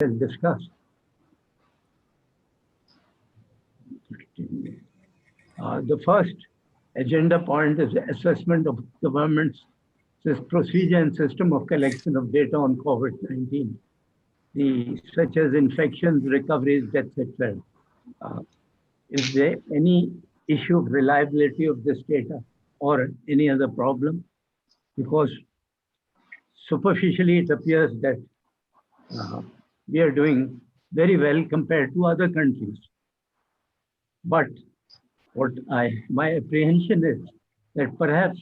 shall discuss. The first agenda point is assessment of government's procedure and system of collection of data on COVID-19, such as infections, recoveries, deaths, etc. Is there any issue of reliability of this data or any other problem? Because superficially it appears that we are doing very well compared to other countries. But my apprehension is that perhaps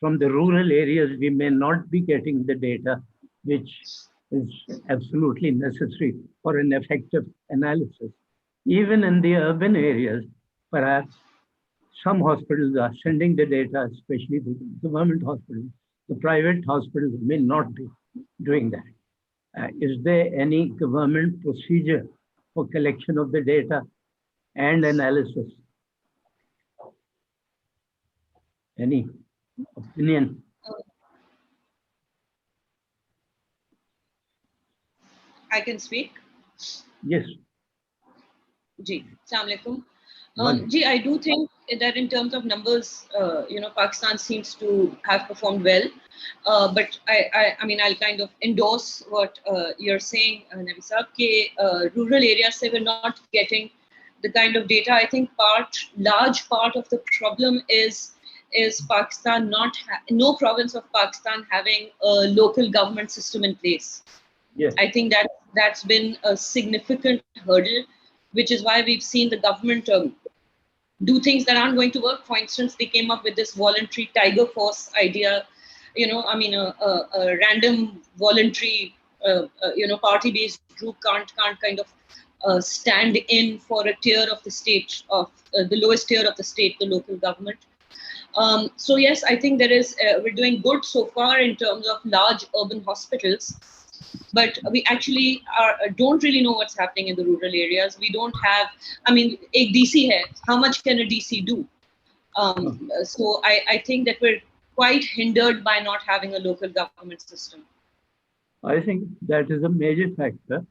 from the rural areas, we may not be getting the data which is absolutely necessary for an effective analysis. Even in the urban areas, perhaps some hospitals are sending the data, especially the government hospitals. The private hospitals may not be doing that. Is there any government procedure for collection of the data and analysis? Any opinion? I can speak. Yes. Ji, Assalamualaikum. I do think that in terms of numbers, Pakistan seems to have performed well. But I'll kind of endorse what you're saying, Nabi Saab, rural areas they were not getting the kind of data. I think large part of the problem is Pakistan no province of Pakistan having a local government system in place. Yes. I think that's been a significant hurdle, which is why we've seen the government do things that aren't going to work. For instance, they came up with this voluntary tiger force idea. A random voluntary, party-based group can't kind of stand in for a tier of the state, of the lowest tier of the state, the local government. So yes, I think we're doing good so far in terms of large urban hospitals. But we actually don't really know what's happening in the rural areas. We don't have, a DC hai, how much can a DC do? So I think that we're quite hindered by not having a local government system. I think that is a major factor.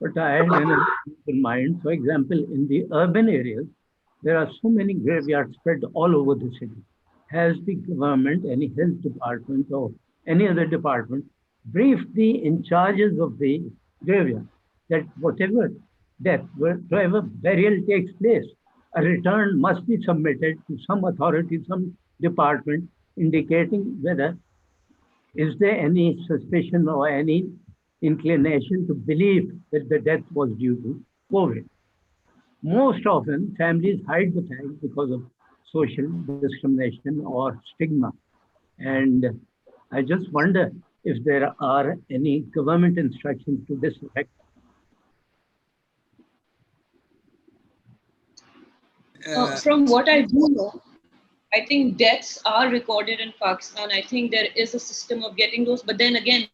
But I had another in mind. For example, in the urban areas, there are so many graveyards spread all over the city. Has the government, any health department or any other department, briefed the in charges of the graveyard that whatever death, wherever burial takes place, a return must be submitted to some authority, some department, indicating whether is there any suspicion or any inclination to believe that the death was due to COVID. Most often, families hide the fact because of social discrimination or stigma. And I just wonder if there are any government instructions to this effect. From what I do know, I think deaths are recorded in Pakistan. I think there is a system of getting those. But then again,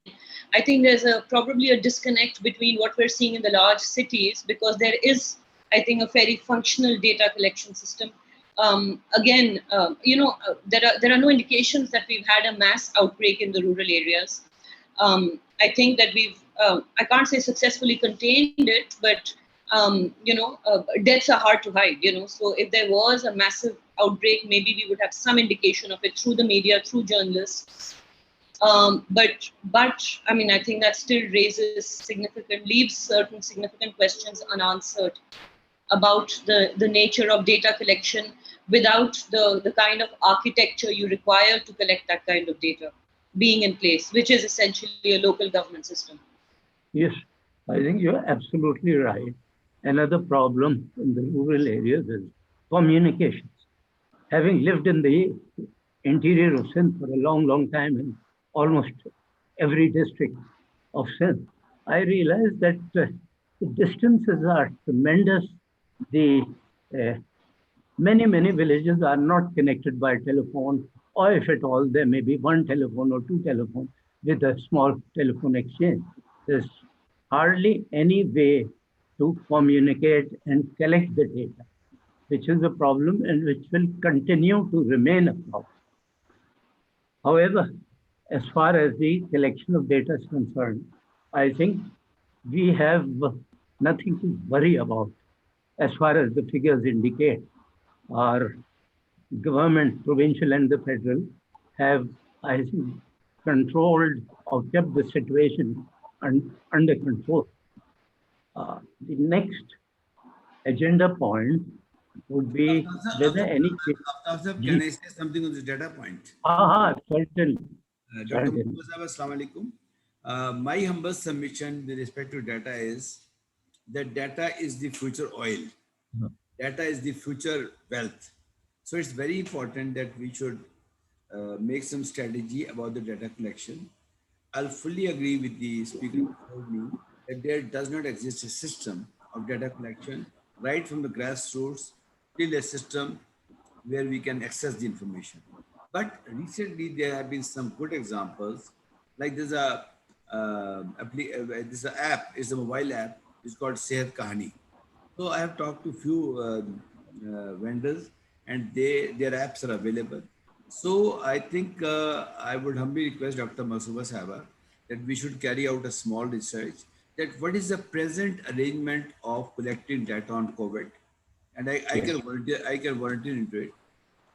I think there's probably a disconnect between what we're seeing in the large cities, because there is, I think, a very functional data collection system. There are no indications that we've had a mass outbreak in the rural areas. I think that I can't say successfully contained it, but deaths are hard to hide, So if there was a massive outbreak, maybe we would have some indication of it through the media, through journalists. But I think that still leaves certain significant questions unanswered about the nature of data collection without the kind of architecture you require to collect that kind of data being in place, which is essentially a local government system. Yes, I think you're absolutely right. Another problem in the rural areas is communications. Having lived in the interior of Sindh for a long, long time in almost every district of Sindh, I realized that the distances are tremendous. Many villages are not connected by telephone, or if at all, there may be one telephone or two telephones with a small telephone exchange. There's hardly any way to communicate and collect the data, which is a problem and which will continue to remain a problem. However, as far as the collection of data is concerned, I think we have nothing to worry about as far as the figures indicate. Our government, provincial and the federal, have, I think, controlled or kept the situation under control. The next agenda point would be whether any. After can I say something on this data point? Certainly. Dr. Certainly. Muhammad, assalamu alaikum. My humble submission with respect to data is that data is the future oil. Data is the future wealth. So it's very important that we should make some strategy about the data collection. I'll fully agree with the speaker before me that there does not exist a system of data collection right from the grassroots till a system where we can access the information. But recently there have been some good examples, like there's a this app, is a mobile app, it's called Sehat Kahani. So I have talked to few vendors, and their apps are available. So I think I would humbly request Dr. Masuba Sahaba that we should carry out a small research that what is the present arrangement of collecting data on COVID, and I can volunteer into it.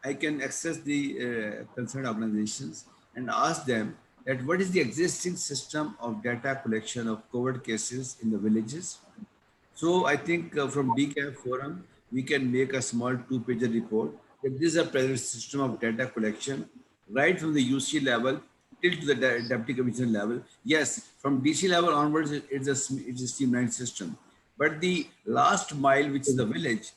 I can access the concerned organizations and ask them that what is the existing system of data collection of COVID cases in the villages. So I think from DCAP forum, we can make a small two-pager report that this is a present system of data collection, right from the UC level till to the deputy commissioner level. Yes, from DC level onwards, it's a streamlined system. But the last mile, which is the village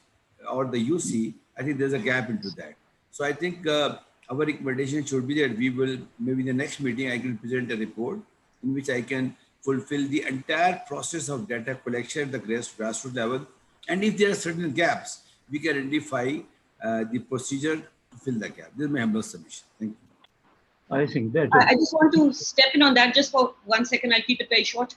or the UC, I think there's a gap into that. So I think our recommendation should be that we will, maybe in the next meeting, I can present a report in which I can fulfill the entire process of data collection at the grassroots level. And if there are certain gaps, we can identify the procedure to fill the gap. This is my humble submission. Thank you. I think that. I just want to step in on that just for 1 second. I'll keep it very short.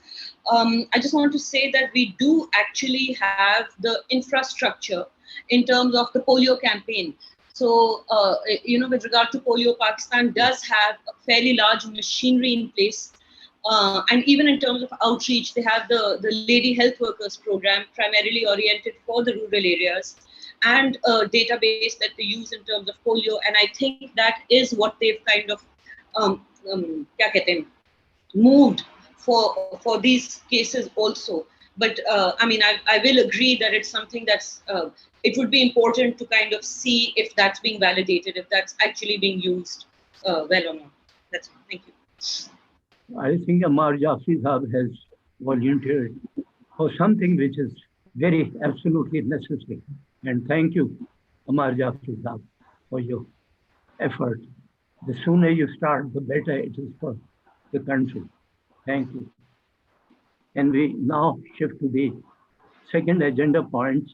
I just want to say that we do actually have the infrastructure in terms of the polio campaign. So, with regard to polio, Pakistan does have a fairly large machinery in place. And even in terms of outreach, they have the Lady Health Workers program, primarily oriented for the rural areas, and a database that they use in terms of polio. And I think that is what they've kind of moved for these cases also. But I will agree that it's something that's it would be important to kind of see if that's being validated, if that's actually being used well or not. That's all. Thank you. I think Amar Jafri Sahab has volunteered for something which is very absolutely necessary. And thank you, Amar Jafri Sahab, for your effort. The sooner you start, the better it is for the country. Thank you. And we now shift to the second agenda point,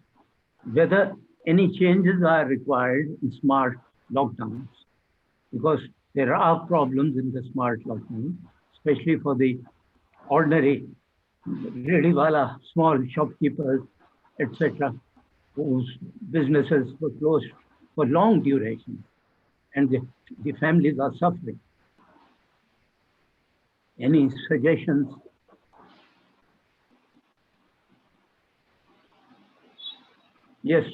whether any changes are required in smart lockdowns, because there are problems in the smart lockdown, especially for the ordinary rediwala, small shopkeepers, etc., whose businesses were closed for long duration, and the families are suffering. Any suggestions? Yes.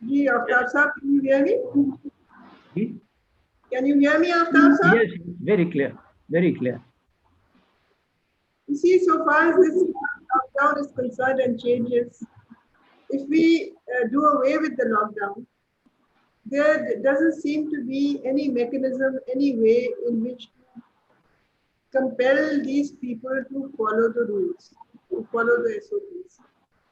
Aftab Sahab, can you hear me? Can you hear me, Aftab Sahab? Yes, very clear, very clear. You see, so far as this lockdown is concerned and changes, if we do away with the lockdown, there doesn't seem to be any mechanism, any way in which to compel these people to follow the rules, to follow the SOPs.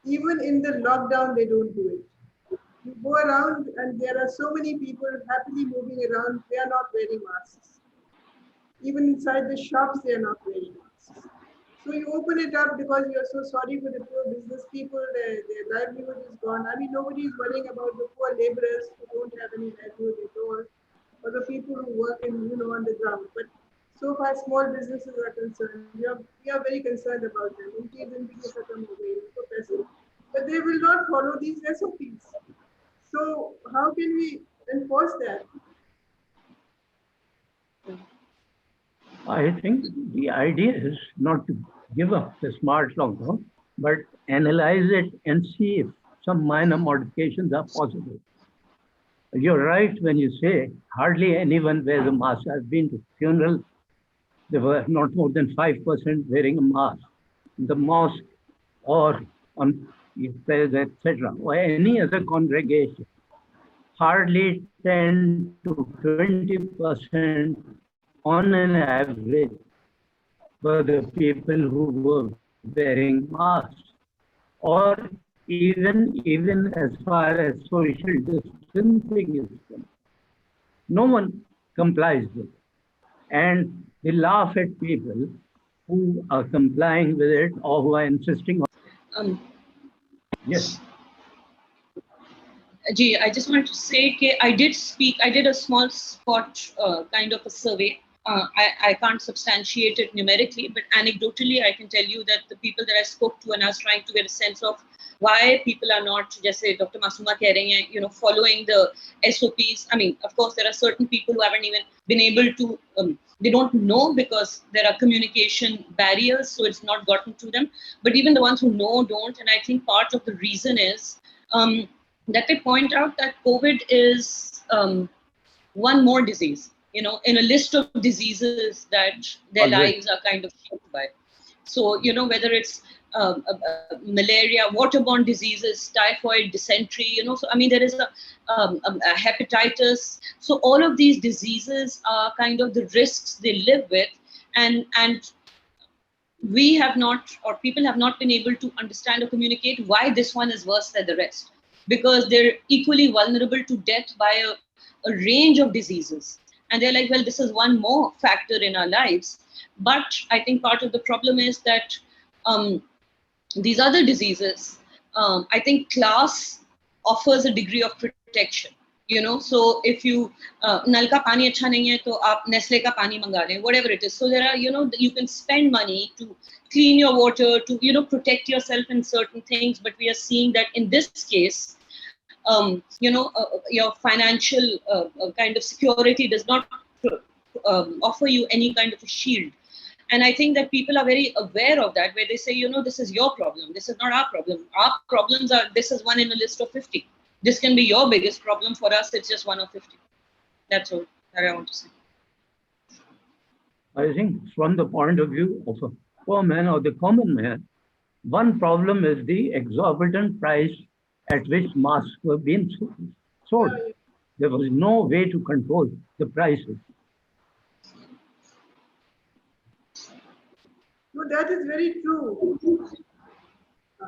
Even in the lockdown, they don't do it. You go around and there are so many people happily moving around, they are not wearing masks. Even inside the shops, they are not wearing masks. So you open it up because you're so sorry for the poor business people, their livelihood is gone. I mean, nobody is worrying about the poor laborers who don't have any livelihood at all, or the people who work in, on the ground. But so far, small businesses are concerned. We are very concerned about them. But they will not follow these SOPs. So how can we enforce that? I think the idea is not to give up the smart lockdown, but analyze it and see if some minor modifications are possible. You're right when you say hardly anyone wears a mask. I've been to funerals, there were not more than 5% wearing a mask. In the mosque or on prayers, etc., or any other congregation, hardly 10 to 20% on an average were the people who were wearing masks. Or even as far as social distancing is concerned, no one complies with it. And they laugh at people who are complying with it or who are insisting on. Um, Yes. Ji, I just wanted to say that I did a small spot kind of a survey. I can't substantiate it numerically, but anecdotally, I can tell you that the people that I spoke to, and I was trying to get a sense of why people are not, just say Dr. Masuma keh rahe hain, following the SOPs. I mean, of course, there are certain people who haven't even been able to, they don't know because there are communication barriers, so it's not gotten to them. But even the ones who know don't, and I think part of the reason is that they point out that COVID is one more disease, in a list of diseases that their Always. lives are kind of shaped by. So, whether it's malaria, waterborne diseases, typhoid, dysentery, so I mean, there is a hepatitis. So all of these diseases are kind of the risks they live with. And we have not, or people have not been able to understand or communicate why this one is worse than the rest, because they're equally vulnerable to death by a range of diseases. And they're like, well, this is one more factor in our lives. But I think part of the problem is that these other diseases, I think class offers a degree of protection. So if you nal ka pani acha nahi hai, to aap Nestle ka pani manga le, whatever it is. So there are, you can spend money to clean your water, to protect yourself in certain things. But we are seeing that in this case, your financial kind of security does not offer you any kind of a shield. And I think that people are very aware of that, where they say, this is your problem. This is not our problem. Our problems are, this is one in a list of 50. This can be your biggest problem. For us, it's just one of 50. That's all that I want to say. I think from the point of view of a poor man or the common man, one problem is the exorbitant price at which masks were being sold. There was no way to control the prices. No, that is very true.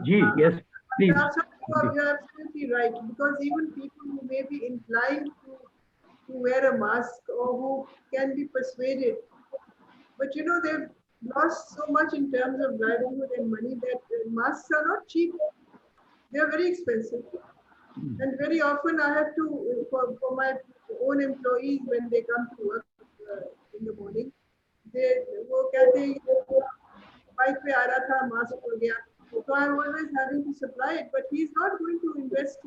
Gee, yes, please. You're absolutely right, because even people who may be inclined to wear a mask or who can be persuaded, but they've lost so much in terms of livelihood and money that masks are not cheap. They're very expensive. And very often I have to, for my own employees, when they come to work in the morning, वो कहते हैं bike पे आ रहा था mask हो गया, so I'm always having to supply it, but he's not going to invest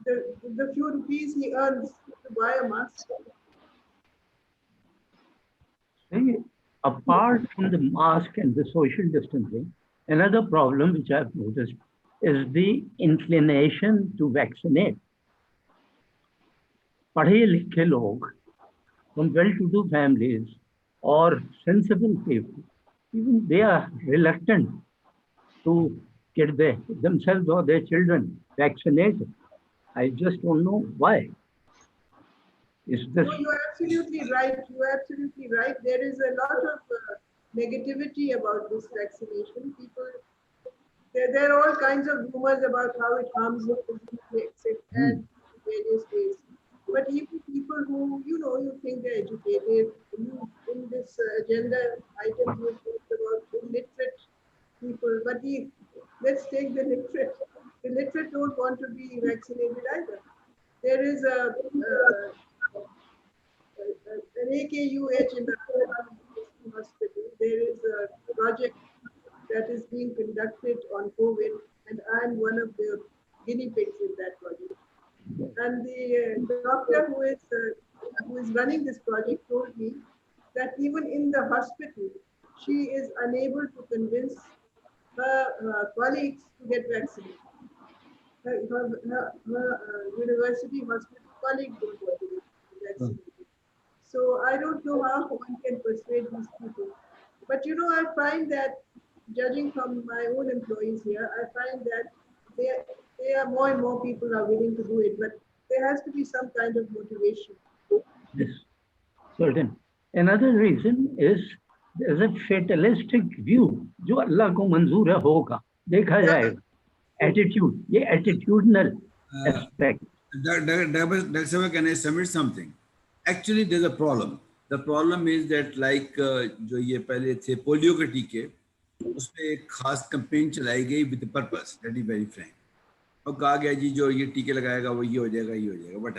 the few rupees he earns to buy a mask. See, apart from the mask and the social distancing, another problem which I've noticed is the inclination to vaccinate. पढ़े लिखे लोग from well-to-do families or sensible people, even they are reluctant to get themselves or their children vaccinated. I just don't know why. Is this? No, you're absolutely right. You're absolutely right. There is a lot of negativity about this vaccination. People, there are all kinds of rumors about how it harms the physically, and various ways. But even people who, you think they're educated, in this agenda items you talked about illiterate people, but let's take the literate. The literate don't want to be vaccinated either. There is an AKUH in the hospital. There is a project that is being conducted on COVID, and I'm one of the guinea pigs in that project. And the doctor who is running this project told me that even in the hospital, she is unable to convince her colleagues to get vaccinated. Her university hospital colleagues don't want to get vaccinated. So I don't know how one can persuade these people. But you know, I find that judging from my own employees here, I find that they, they are more and more people are willing to do it, but there has to be some kind of motivation. Yes, certain. Another reason is there's a fatalistic view जो अल्लाह को मंजूर है होगा देखा Yeah. जाएगा attitude ये attitudinal aspect Dr. Seva, can I submit something? Actually, there's a problem. The problem is that like जो ये पहले थे पोलियो के टीके उसमें एक खास कैंपेन चलाई गई with purpose that is very Frank और कहा गया जी जो ये टीके लगाएगा वो ये हो जाएगा वट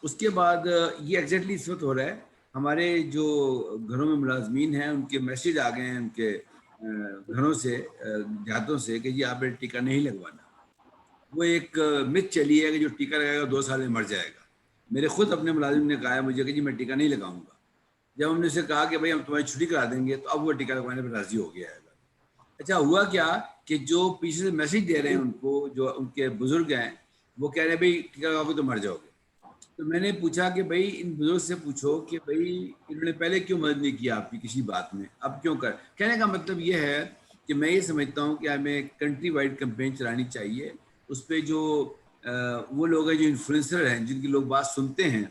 उसके बाद ये एग्जैक्टली इस वक्त हो रहा है हमारे जो घरों में मुलाजमीन हैं उनके मैसेज आ गए हैं उनके घरों से देहातों से कि जी आपने टीका नहीं लगवाना वो एक मिथ चली है कि जो टीका लगाएगा 2 साल में मर जाएगा मेरे खुद अपने मुलाजिम ने कहा है मुझे कि जी मैं टीका नहीं लगाऊंगा जब हमने उसे कहा कि भाई हम तुम्हारी छुट्टी करा देंगे तो अब वो टीका लगवाने पर राजी हो गया है अच्छा हुआ क्या कि जो पीछे से मैसेज दे रहे हैं उनको जो उनके बुजुर्ग हैं वो कह रहे हैं भाई टीका लगाओगे तो मर जाओगे तो मैंने पूछा कि भाई इन बुजुर्ग से पूछो कि भाई इन्होंने पहले क्यों मदद नहीं किया आपकी किसी बात में अब क्यों कर कहने का मतलब ये है कि मैं ये समझता हूँ कि हमें कंट्री वाइड कैंपेन चलानी चाहिए उस पर जो वो लोग हैं जो इन्फ्लुएंसर हैं जिनकी लोग बात सुनते हैं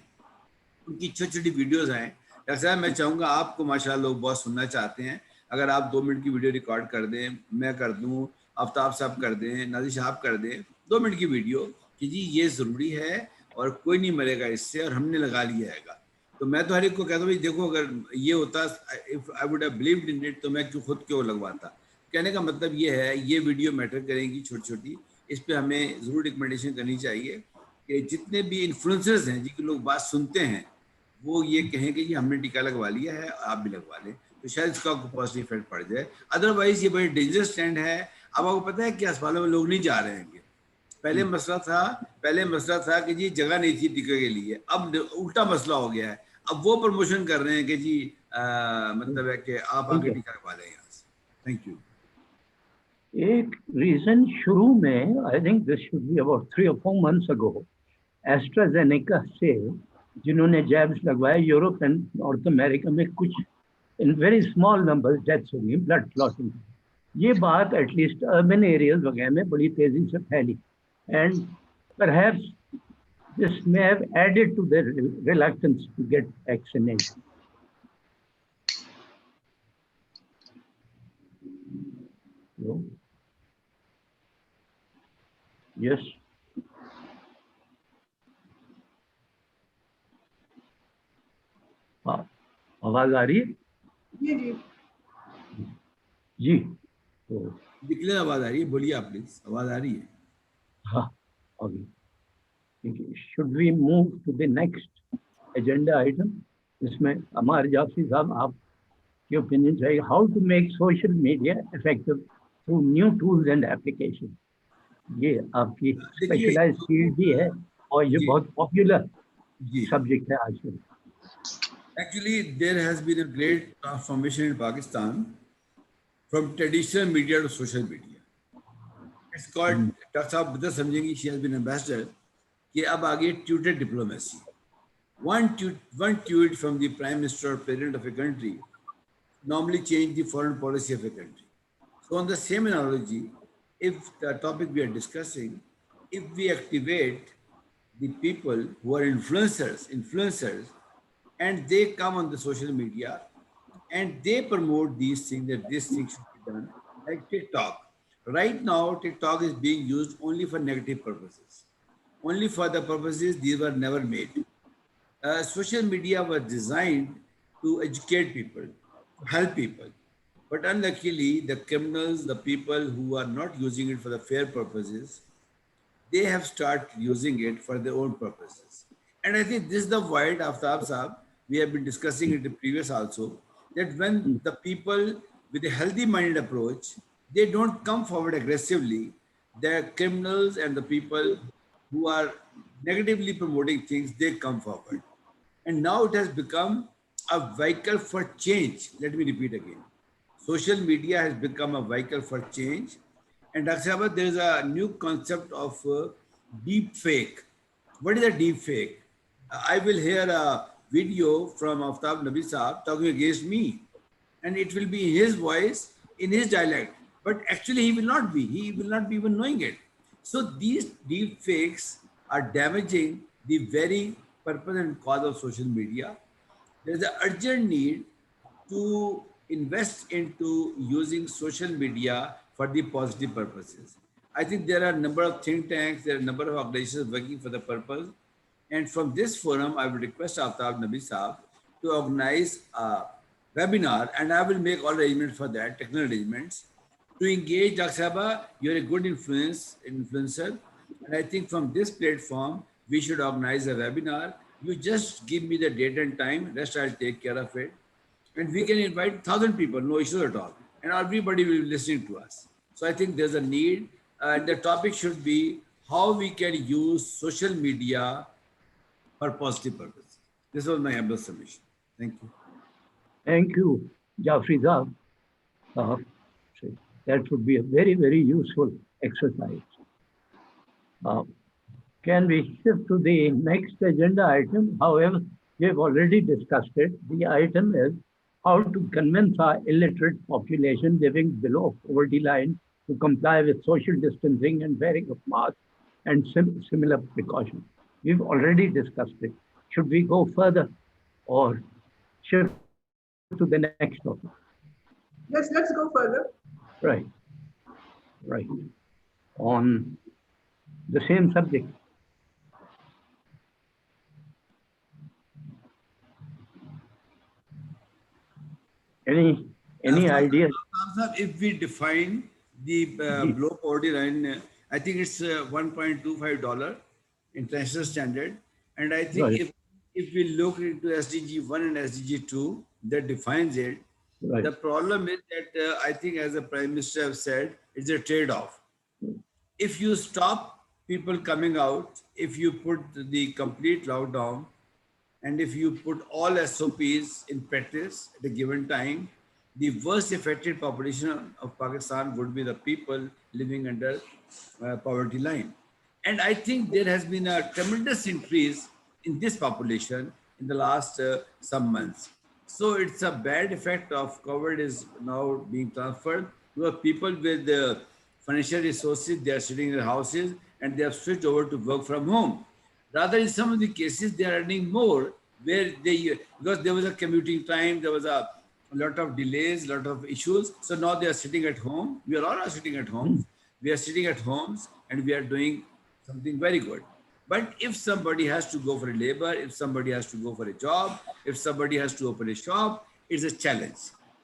उनकी छोटी छोटी वीडियोज़ आएँ डॉक्टर साहब मैं चाहूँगा आपको माशाल्लाह लोग बहुत सुनना चाहते हैं अगर आप 2 मिनट की वीडियो रिकॉर्ड कर दें मैं कर दूं आफ्ताब साहब कर दें नाज़िर साहब कर दें 2 मिनट की वीडियो कि जी ये ज़रूरी है और कोई नहीं मरेगा इससे और हमने लगा लिया है तो मैं तो हर एक को कहता हूँ देखो अगर ये होता if I would have believed in it तो मैं खुद क्यों लगवाता कहने का मतलब ये है ये वीडियो मैटर करेंगी छोटी छोटी इस पर हमें ज़रूर रिकमेंडेशन करनी चाहिए कि जितने भी इन्फ्लुएंसर्स हैं जिनकी लोग बात सुनते हैं वो ये कहें कि जी हमने टीका लगवा लिया है आप भी लगवा लें तो शायद इसका पॉजिटिव इफेक्ट पड़ जाए अदरवाइज ये बड़ी डेंजरस ट्रेंड है अब आपको पता है कि अस्पतालों में लोग नहीं जा रहे हैं पहले मसला था कि जी जगह नहीं थी टीके के लिए अब उल्टा मसला हो गया है अब वो प्रमोशन कर रहे हैं कि जी मतलब है कि आप आगे टीका लगवा लें यहाँ से थैंक यू एक रीजन शुरू में I think this should be about 3 or 4 months ago AstraZeneca से जिन्होंने जैब्स लगवाए यूरोप एंड नॉर्थ अमेरिका में कुछ in very small numbers deaths हुई blood clotting ये बात एटलीस्ट अर्बन एरियाज वगैरह में बड़ी तेजी से फैली and perhaps this may have added to their reluctance to get vaccination. So, yes. आवाज आ रही है जी जी जी तो निकले आवाज आ रही है बोलिए आप प्लीज आवाज आ रही है हाँ okay should we move to the next agenda item इसमें अमर जाफरी साहब आप की ओपिनियन चाहिए how to make social media effective through new tools and application ये आपकी स्पेशलाइज्ड फील्ड भी है और ये बहुत पॉपुलर सब्जेक्ट है आजकल Actually, there has been a great transformation in Pakistan from traditional media to social media. It's called, Dr. Saab Buddha समझेंगी, she has been ambassador, कि अब आगे Twitter diplomacy. One tweet from the Prime Minister or President of a country normally change the foreign policy of a country. So on the same analogy, if the topic we are discussing, if we activate the people who are influencers, and they come on the social media and they promote these things that this thing should be done like TikTok. Right now, TikTok is being used only for negative purposes. Only for the purposes these were never made. Social media was designed to educate people, to help people. But unluckily, the criminals, the people who are not using it for the fair purposes, they have started using it for their own purposes. And I think this is the void of Aftab Saab. We have been discussing it in the previous also, that when the people with a healthy minded approach, they don't come forward aggressively, the criminals and the people who are negatively promoting things, they come forward. And now it has become a vehicle for change. Let me repeat again. Social media has become a vehicle for change. And Dr. Sabat, there is a new concept of deep fake. What is a deep fake? I will hear a video from Aftab Nabi Saab talking against me, and it will be his voice in his dialect. But actually, he will not be. He will not be even knowing it. So these deep fakes are damaging the very purpose and cause of social media. There is an urgent need to invest into using social media for the positive purposes. I think there are a number of think tanks, there are a number of organizations working for the purpose. And from this forum, I would request Aftab Nabi Saab to organize a webinar, and I will make all arrangements for that, technical arrangements, to engage Dr. Saba. You're a good influencer. And I think from this platform, we should organize a webinar. You just give me the date and time, rest I'll take care of it. And we can invite 1,000 people, no issues at all. And everybody will be listening to us. So I think there's a need. And the topic should be how we can use social media for positive purpose. This was my humble submission. Thank you. Thank you, Jafri Saab. That would be a very, very useful exercise. Can we shift to the next agenda item? However, we have already discussed it. The item is how to convince our illiterate population living below poverty line to comply with social distancing and wearing of masks and similar precautions. We've already discussed it. Should we go further or shift to the next topic? Yes, let's go further. Right. On the same subject. Any ideas? If we define the below poverty line, I think it's $1.25 international standard. And I think Right. if we look into SDG 1 and SDG 2, that defines it. Right. The problem is that I think, as the Prime Minister have said, it's a trade-off. If you stop people coming out, if you put the complete lockdown, and if you put all SOPs in practice at a given time, the worst affected population of Pakistan would be the people living under poverty line. And I think there has been a tremendous increase in this population in the last some months. So it's a bad effect of COVID is now being transferred to people with financial resources. They are sitting in their houses and they have switched over to work from home. Rather, in some of the cases, they are earning more where because there was a commuting time, there was a lot of delays, a lot of issues. So now they are sitting at home. We are all sitting at home. We are sitting at homes and we are doing something very good. But if somebody has to go for a labor, if somebody has to go for a job, if somebody has to open a shop, it's a challenge.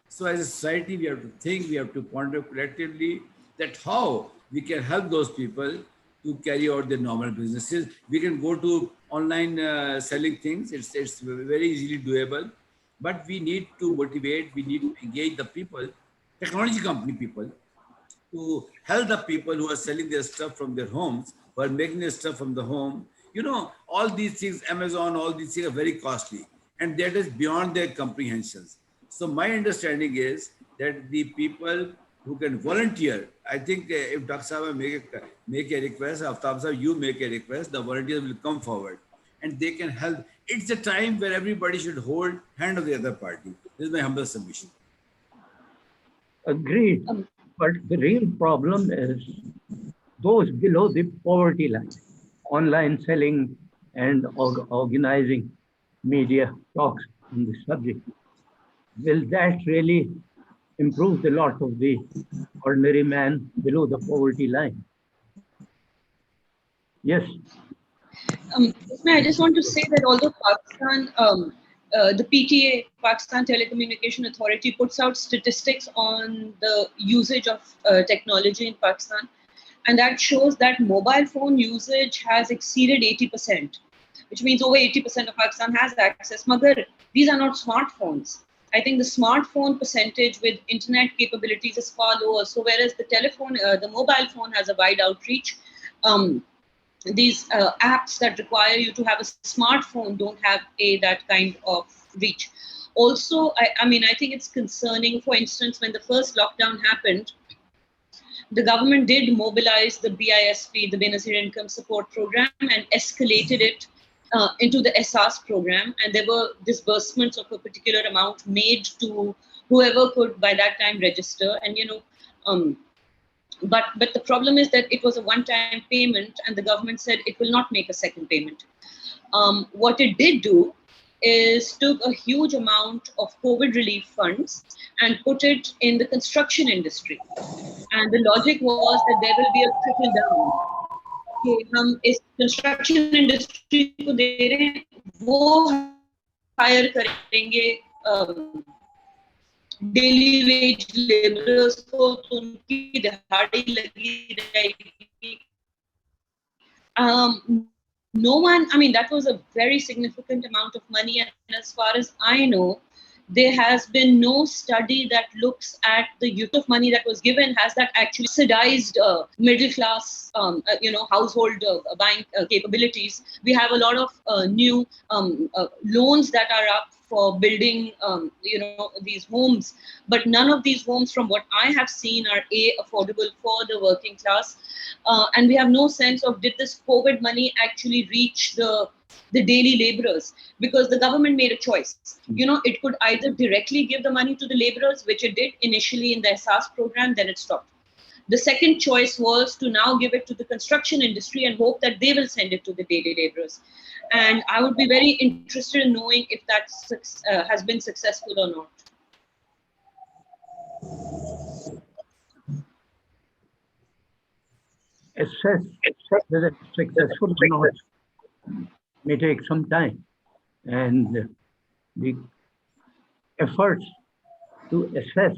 So as a society, we have to think, we have to ponder collectively that how we can help those people to carry out their normal businesses. We can go to online selling things. It's very easily doable, but we need to motivate, we need to engage the people, technology company people, to help the people who are selling their stuff from their homes, who are making their stuff from the home. You know, all these things, Amazon, all these things are very costly, and that is beyond their comprehensions. So my understanding is that the people who can volunteer, I think if Dr. Sahab make a request, Aftab Sahab, you make a request, the volunteers will come forward and they can help. It's a time where everybody should hold hand of the other party. This is my humble submission. Agreed. But the real problem is those below the poverty line, online selling and organizing media talks on the subject. Will that really improve the lot of the ordinary man below the poverty line? Yes. I just want to say that although Pakistan, the PTA, Pakistan Telecommunication Authority, puts out statistics on the usage of technology in Pakistan, and that shows that mobile phone usage has exceeded 80%, which means over 80% of Pakistan has access. Magar, these are not smartphones. I think the smartphone percentage with internet capabilities is far lower. So whereas the mobile phone has a wide outreach, these apps that require you to have a smartphone don't have that kind of reach. Also, I mean, I think it's concerning. For instance, when the first lockdown happened, the government did mobilize the BISP, the Benazir Income Support Program, and escalated it into the SARS program. And there were disbursements of a particular amount made to whoever could by that time register. And, but the problem is that it was a one-time payment, and the government said it will not make a second payment. What it did do is took a huge amount of COVID relief funds and put it in the construction industry. And the logic was that there will be a trickle down. कि हम इस construction industry को दे रहे हैं, वो hire करेंगे daily wage laborers को, तो उनकी दिहाड़ी लगी रहेगी. No one, I mean, that was a very significant amount of money. And as far as I know, there has been no study that looks at the use of money that was given. Has that actually subsidized middle class, household buying capabilities? We have a lot of new loans that are up for building, these homes, but none of these homes, from what I have seen, are affordable for the working class. And we have no sense of, did this COVID money actually reach the daily laborers? Because the government made a choice. It could either directly give the money to the laborers, which it did initially in the SARS program, then it stopped. The second choice was to now give it to the construction industry and hope that they will send it to the daily laborers. And I would be very interested in knowing if that has been successful or not. Assess whether it's successful or not may take some time, and the efforts to assess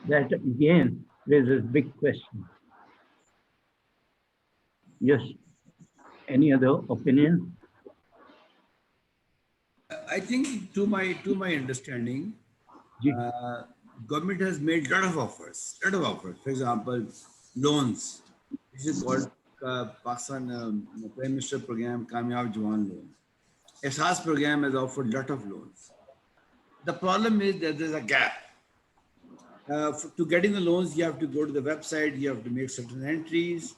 that again raises big questions. Yes, any other opinion? I think to my understanding, government has made lot of offers. For example, loans. This is called Pakistan Prime Minister Program, Kamyab Jawan Loan. SARS program has offered lot of loans. The problem is that there's a gap. To getting the loans, you have to go to the website, you have to make certain entries,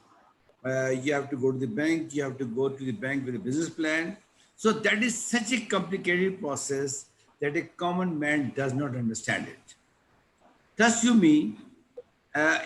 you have to go to the bank, you have to go to the bank with a business plan. So that is such a complicated process that a common man does not understand it. Trust you me,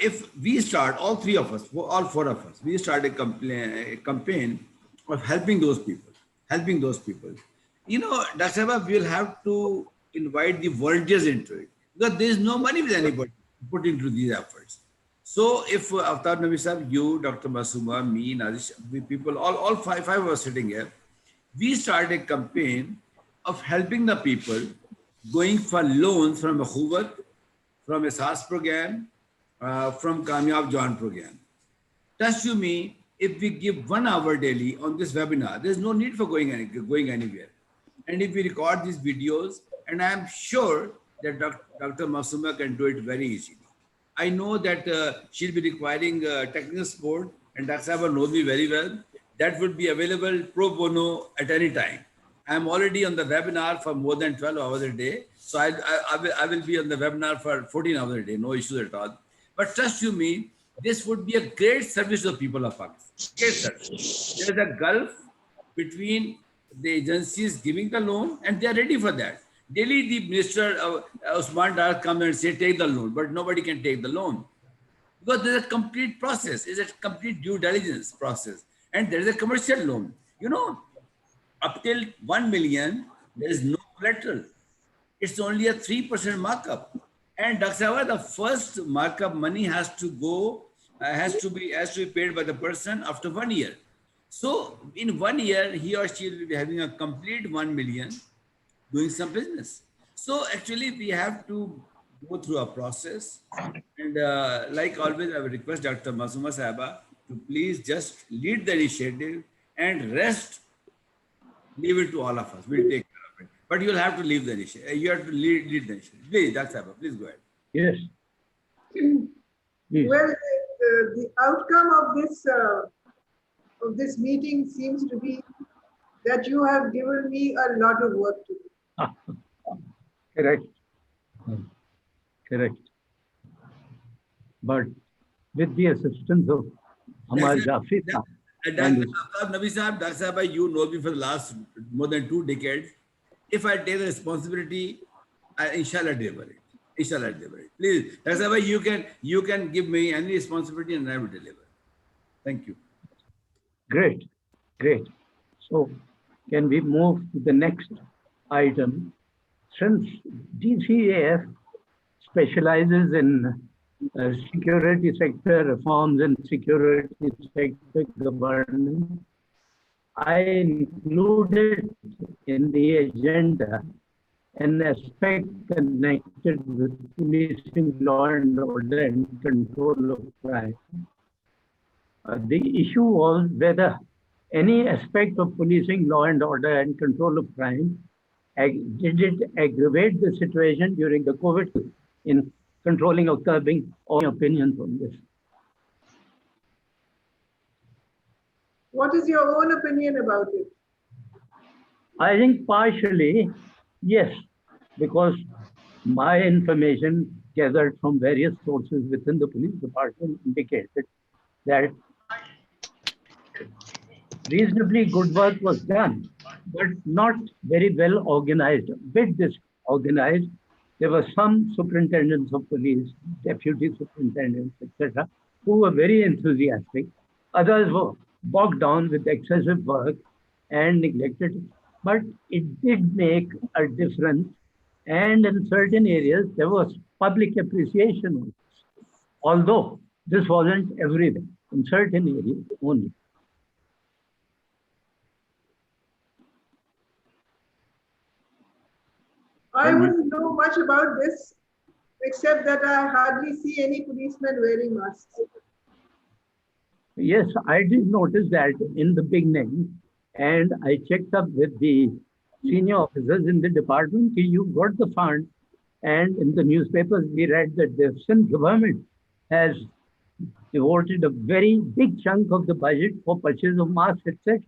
if we start, all three of us, all four of us, we start a campaign of helping those people. Dr. Sabha, we'll have to invite the volunteers into it, because there is no money with anybody put into these efforts. So if Aftab Nabi Sahab, you, Dr. Masuma, me, Nazish, we people, all five of us sitting here, we started a campaign of helping the people going for loans from a Hoover, from a SARS program, from Kamyab Jawan program. Trust you me, if we give 1 hour daily on this webinar, there's no need for going anywhere. And if we record these videos, and I'm sure that Dr. Masuma can do it very easily. I know that she'll be requiring technical support, and Dr. Sabha knows me very well. That would be available pro bono at any time. I'm already on the webinar for more than 12 hours a day. So I will be on the webinar for 14 hours a day, no issues at all. But trust you me, this would be a great service to the people of Pakistan. Great service. There is a gulf between the agencies giving the loan, and they are ready for that. Daily, the minister Usman Dar comes and say, take the loan, but nobody can take the loan. Because there's a complete process, it's a complete due diligence process. And there is a commercial loan. Up till 1 million, there is no collateral. It's only a 3% markup. And Dr. Sabha, the first markup money has to be paid by the person after 1 year. So in 1 year, he or she will be having a complete 1 million doing some business. So actually we have to go through a process. And like always, I would request Dr. Masuma Sahaba to please just lead the initiative, and rest, leave it to all of us. We'll take care of it. But you'll have to leave the initiative. You have to lead the initiative. Please, Dr. Sahaba, please go ahead. Yes. Please. Well, the outcome of this meeting seems to be that you have given me a lot of work to do. Correct. Correct. But with the assistance of Amar Jafi and his, Nabi Sahab, Dr. Sahab, you know me for the last more than 2 decades. If I take the responsibility, inshallah deliver it. Inshallah deliver it. Please, Dr. Sahab, you can give me any responsibility and I will deliver. Thank you. great, great. So can we move to the next item? Since DCAF specializes in security sector reforms and security sector governance, I included in the agenda an aspect connected with policing law and order and control of crime. The issue was whether any aspect of policing law and order and control of crime did it aggravate the situation during the COVID in controlling or curbing. All opinions on this. What is your own opinion about it? I think partially, yes, because my information gathered from various sources within the police department indicated that reasonably good work was done, but not very well organized, a bit disorganized. There were some superintendents of police, deputy superintendents, etc., who were very enthusiastic. Others were bogged down with excessive work and neglected. But it did make a difference. And in certain areas, there was public appreciation of this. Although this wasn't everywhere, in certain areas only. I wouldn't know much about this, except that I hardly see any policemen wearing masks. Yes, I did notice that in the beginning, and I checked up with the senior officers in the department. You got the fund, and in the newspapers we read that the Sindh government has devoted a very big chunk of the budget for purchase of masks, etc.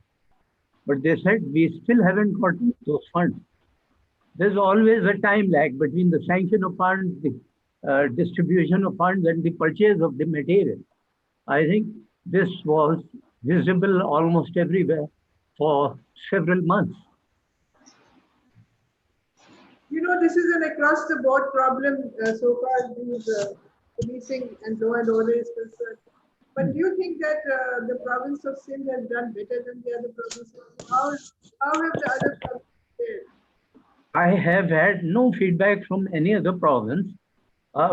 But they said we still haven't got those funds. There's always a time lag between the sanction of funds, the distribution of funds, and the purchase of the material. I think this was visible almost everywhere for several months. You know, this is an across the board problem so far as these policing and law and order is concerned. But do you think that the province of Sindh has done better than the other provinces? How have the other provinces fared? I have had no feedback from any other province.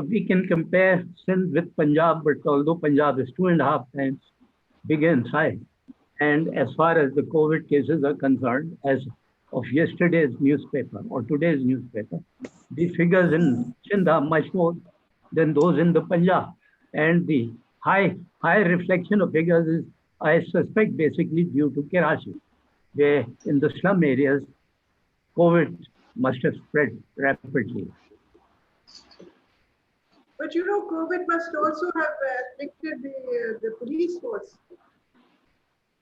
We can compare Sindh with Punjab, but although Punjab is 2.5 times bigger in size, and as far as the COVID cases are concerned, as of yesterday's newspaper or today's newspaper, the figures in Sindh are much more than those in the Punjab. And the high reflection of figures is, I suspect, basically due to Karachi, where in the slum areas, COVID must have spread rapidly. But you know, COVID must also have affected the police force.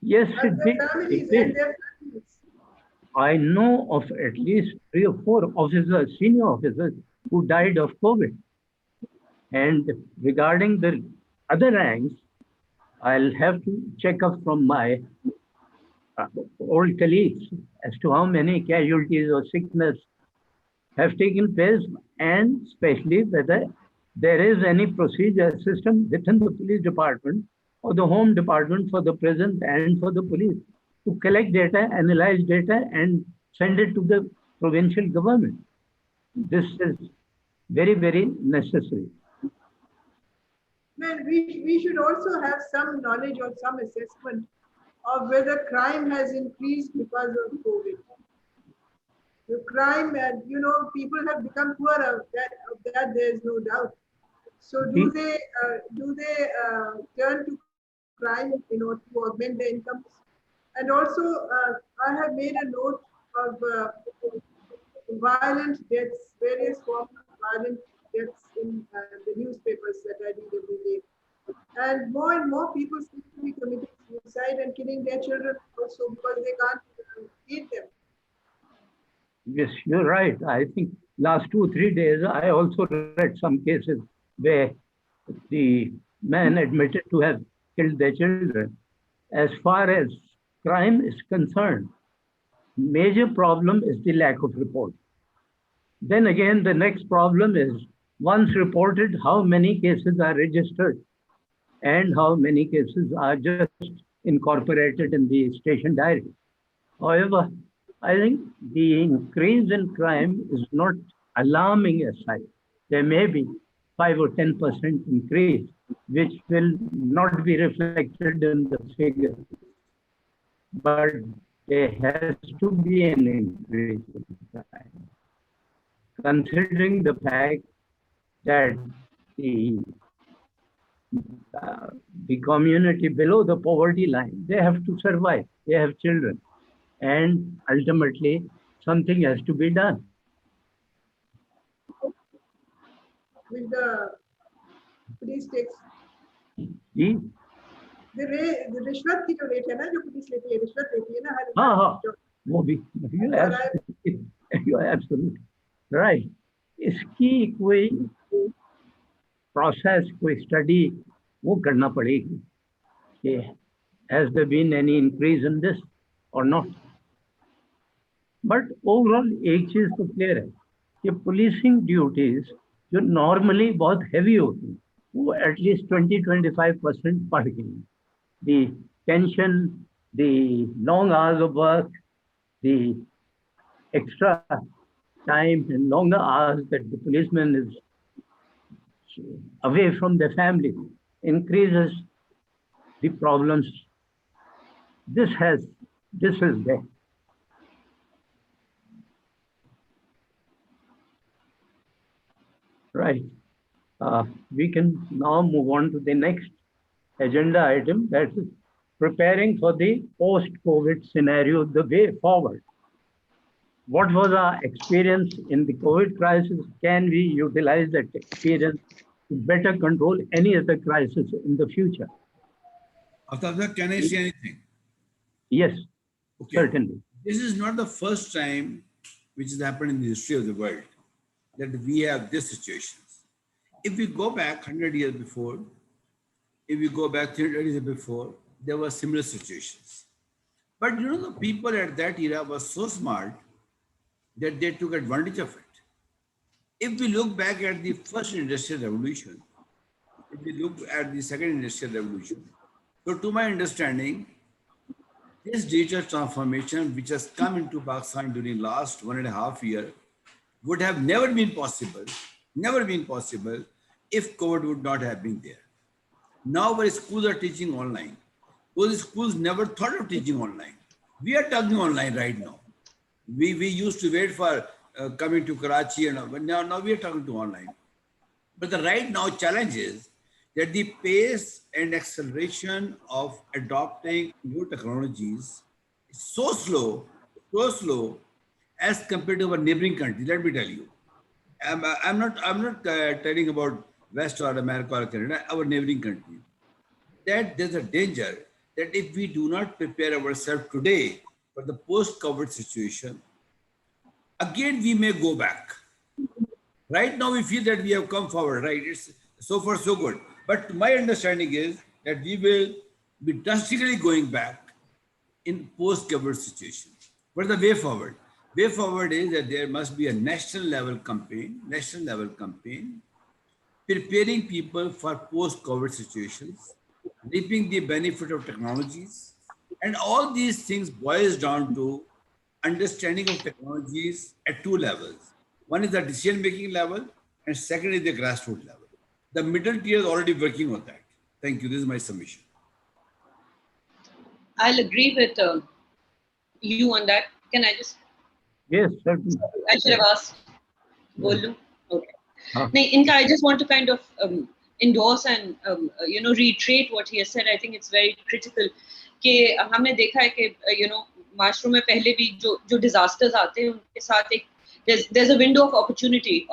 Yes, And it their did. families It did. and their families. I know of at least 3 or 4 officers, senior officers, who died of COVID. And regarding the other ranks, I'll have to check up from my old colleagues as to how many casualties or sickness have taken place, and especially whether there is any procedure system within the police department or the home department for the prison and for the police to collect data, analyze data, and send it to the provincial government. This is very, very necessary. Man, we should also have some knowledge or some assessment of whether crime has increased because of COVID. The crime, and you know, people have become poorer. Of that there is no doubt. So do they turn to crime, you know, to augment their incomes? And also, I have made a note of violent deaths, various forms of violent deaths in the newspapers that I read every day. And more people seem to be committing suicide and killing their children also because they can't feed them. Yes, you're right. I think last 2-3 days, I also read some cases where the man admitted to have killed their children. As far as crime is concerned, major problem is the lack of report. Then again, the next problem is, once reported, how many cases are registered and how many cases are just incorporated in the station diary. However, I think the increase in crime is not alarming as such. There may be 5 or 10% increase, which will not be reflected in the figure. But there has to be an increase in crime, considering the fact that the the community below the poverty line, they have to survive. They have children. And ultimately, something has to be done. With the police takes ji the रिश्वत की जो rate है ना, जो police लेती है, रिश्वत लेती है ना हर हाँ हाँ जो- वो भी you are absolutely right. इसकी कोई process, कोई study वो करना पड़ेगी कि has there been any increase in this or not. But overall एक चीज तो clear है कि policing duties जो normally बहुत heavy होती हैं वो at least 20-25% बढ़ गई हैं. The tension, the long hours of work, the extra time and longer hours that the policeman is away from their family increases the problems. This is there. Right. We can now move on to the next agenda item, that is preparing for the post-COVID scenario, the way forward. What was our experience in the COVID crisis? Can we utilize that experience to better control any other crisis in the future? After that, can I say anything? Yes, Okay. certainly. This is not the first time which has happened in the history of the world that we have these situations. If we go back 100 years before, if we go back 300 years before, there were similar situations. But the people at that era were so smart that they took advantage of it. If we look back at the first industrial revolution, if we look at the second industrial revolution, so to my understanding, this digital transformation which has come into Pakistan during last 1.5 years would have never been possible if COVID would not have been there. Now our schools are teaching online. Those schools never thought of teaching online. We are talking online right now. We used to wait for coming to Karachi, but now we are talking to online. But the right now challenge is that the pace and acceleration of adopting new technologies is so slow as compared to our neighboring countries. Let me tell you, I'm not telling about West or America or Canada, our neighboring country. That there's a danger that if we do not prepare ourselves today for the post-COVID situation, again we may go back. Right now we feel that we have come forward, right? It's so far so good. But my understanding is that we will be drastically going back in post-COVID situation. What is the way forward? Way forward is that there must be a national level campaign, preparing people for post-COVID situations, reaping the benefit of technologies. And all these things boils down to understanding of technologies at two levels. One is the decision-making level, and second is the grassroots level. The middle tier is already working on that. Thank you. This is my submission. I'll agree with you on that. Can I just? Yes, certainly. I should have asked. Bolu? Okay. Huh. Inka, I just want to kind of endorse and reiterate what he has said. I think it's very critical. कि हमने देखा है कि माशरों में पहले भी जो disasters आते हैं उनके साथ एक there's a window of opportunity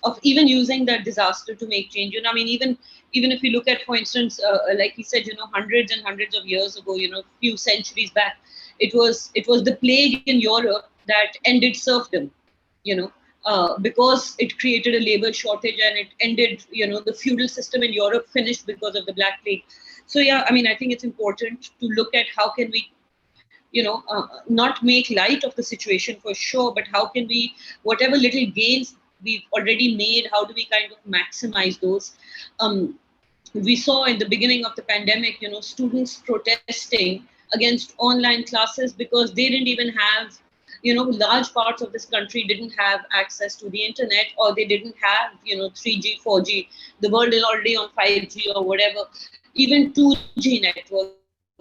of even using that disaster to make change. I mean, even if you look at, for instance, like he said, hundreds and hundreds of years ago, few centuries back, it was the plague in Europe that ended serfdom. because it created a labor shortage and it ended, the feudal system in Europe finished because of the Black Plague. So yeah, I mean, I think it's important to look at how can we, not make light of the situation for sure, but how can we, whatever little gains we've already made, how do we kind of maximize those? We saw in the beginning of the pandemic, students protesting against online classes because they didn't even have, large parts of this country didn't have access to the internet, or they didn't have, 3G, 4G. The world is already on 5G or whatever, even 2G network.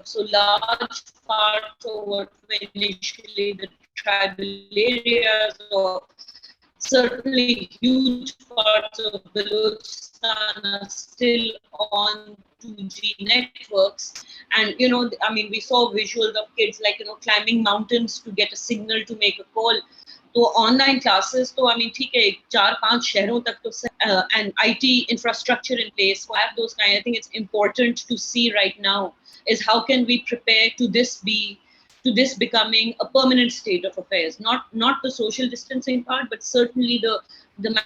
So large parts of what were initially the tribal areas, or certainly huge parts of Balochistan are still on 2G networks. And, I mean, we saw visuals of kids like, climbing mountains to get a signal to make a call. So online classes, तो I mean, ठीक है, 4-5 शहरों तक तो and IT infrastructure in place. So I have those kind. I think it's important to see right now is how can we prepare to this becoming a permanent state of affairs, not the social distancing part, but certainly the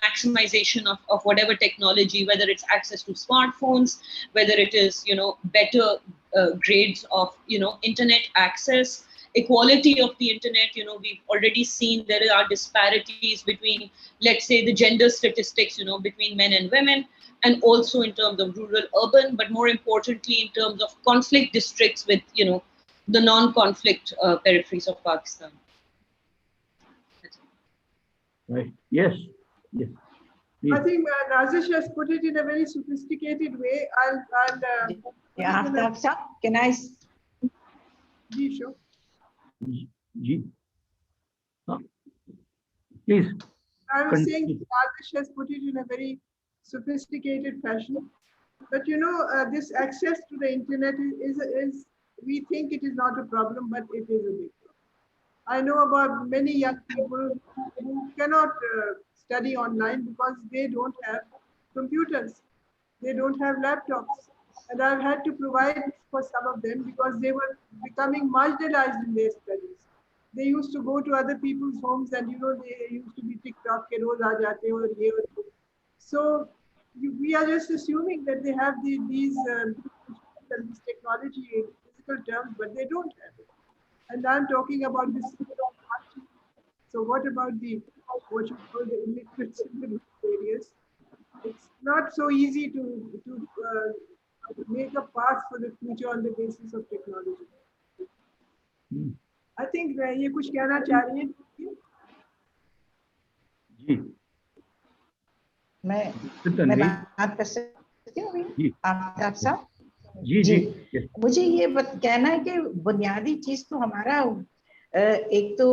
maximization of whatever technology, whether it's access to smartphones, whether it is, better grades of, internet access, equality of the internet. We've already seen there are disparities between, let's say, the gender statistics, between men and women, and also in terms of rural, urban, but more importantly, in terms of conflict districts with, the non-conflict peripheries of Pakistan. Right. Yes. Yes. I think Nazish has put it in a very sophisticated way. Yeah, can I? Ji, sure. Ji. Please. I was saying Nazish has put it in a very sophisticated fashion. But this access to the internet is we think it is not a problem, but it is a big problem. I know about many young people who cannot study online because they don't have computers. They don't have laptops. And I've had to provide for some of them because they were becoming marginalized in their studies. They used to go to other people's homes and, they used to be TikTok, ke roz aa jate aur ye aur wo. So we are just assuming that they have these technology in physical terms, but they don't have it. And I'm talking about this. So what about what you call the illiterates in the areas? It's not so easy to make a path for the future on the basis of technology. I think ये कुछ कहना चाह रही है जी मैं बात कर सकती हूँ आप साहब? जी मुझे ये कहना है कि बुनियादी चीज तो हमारा एक तो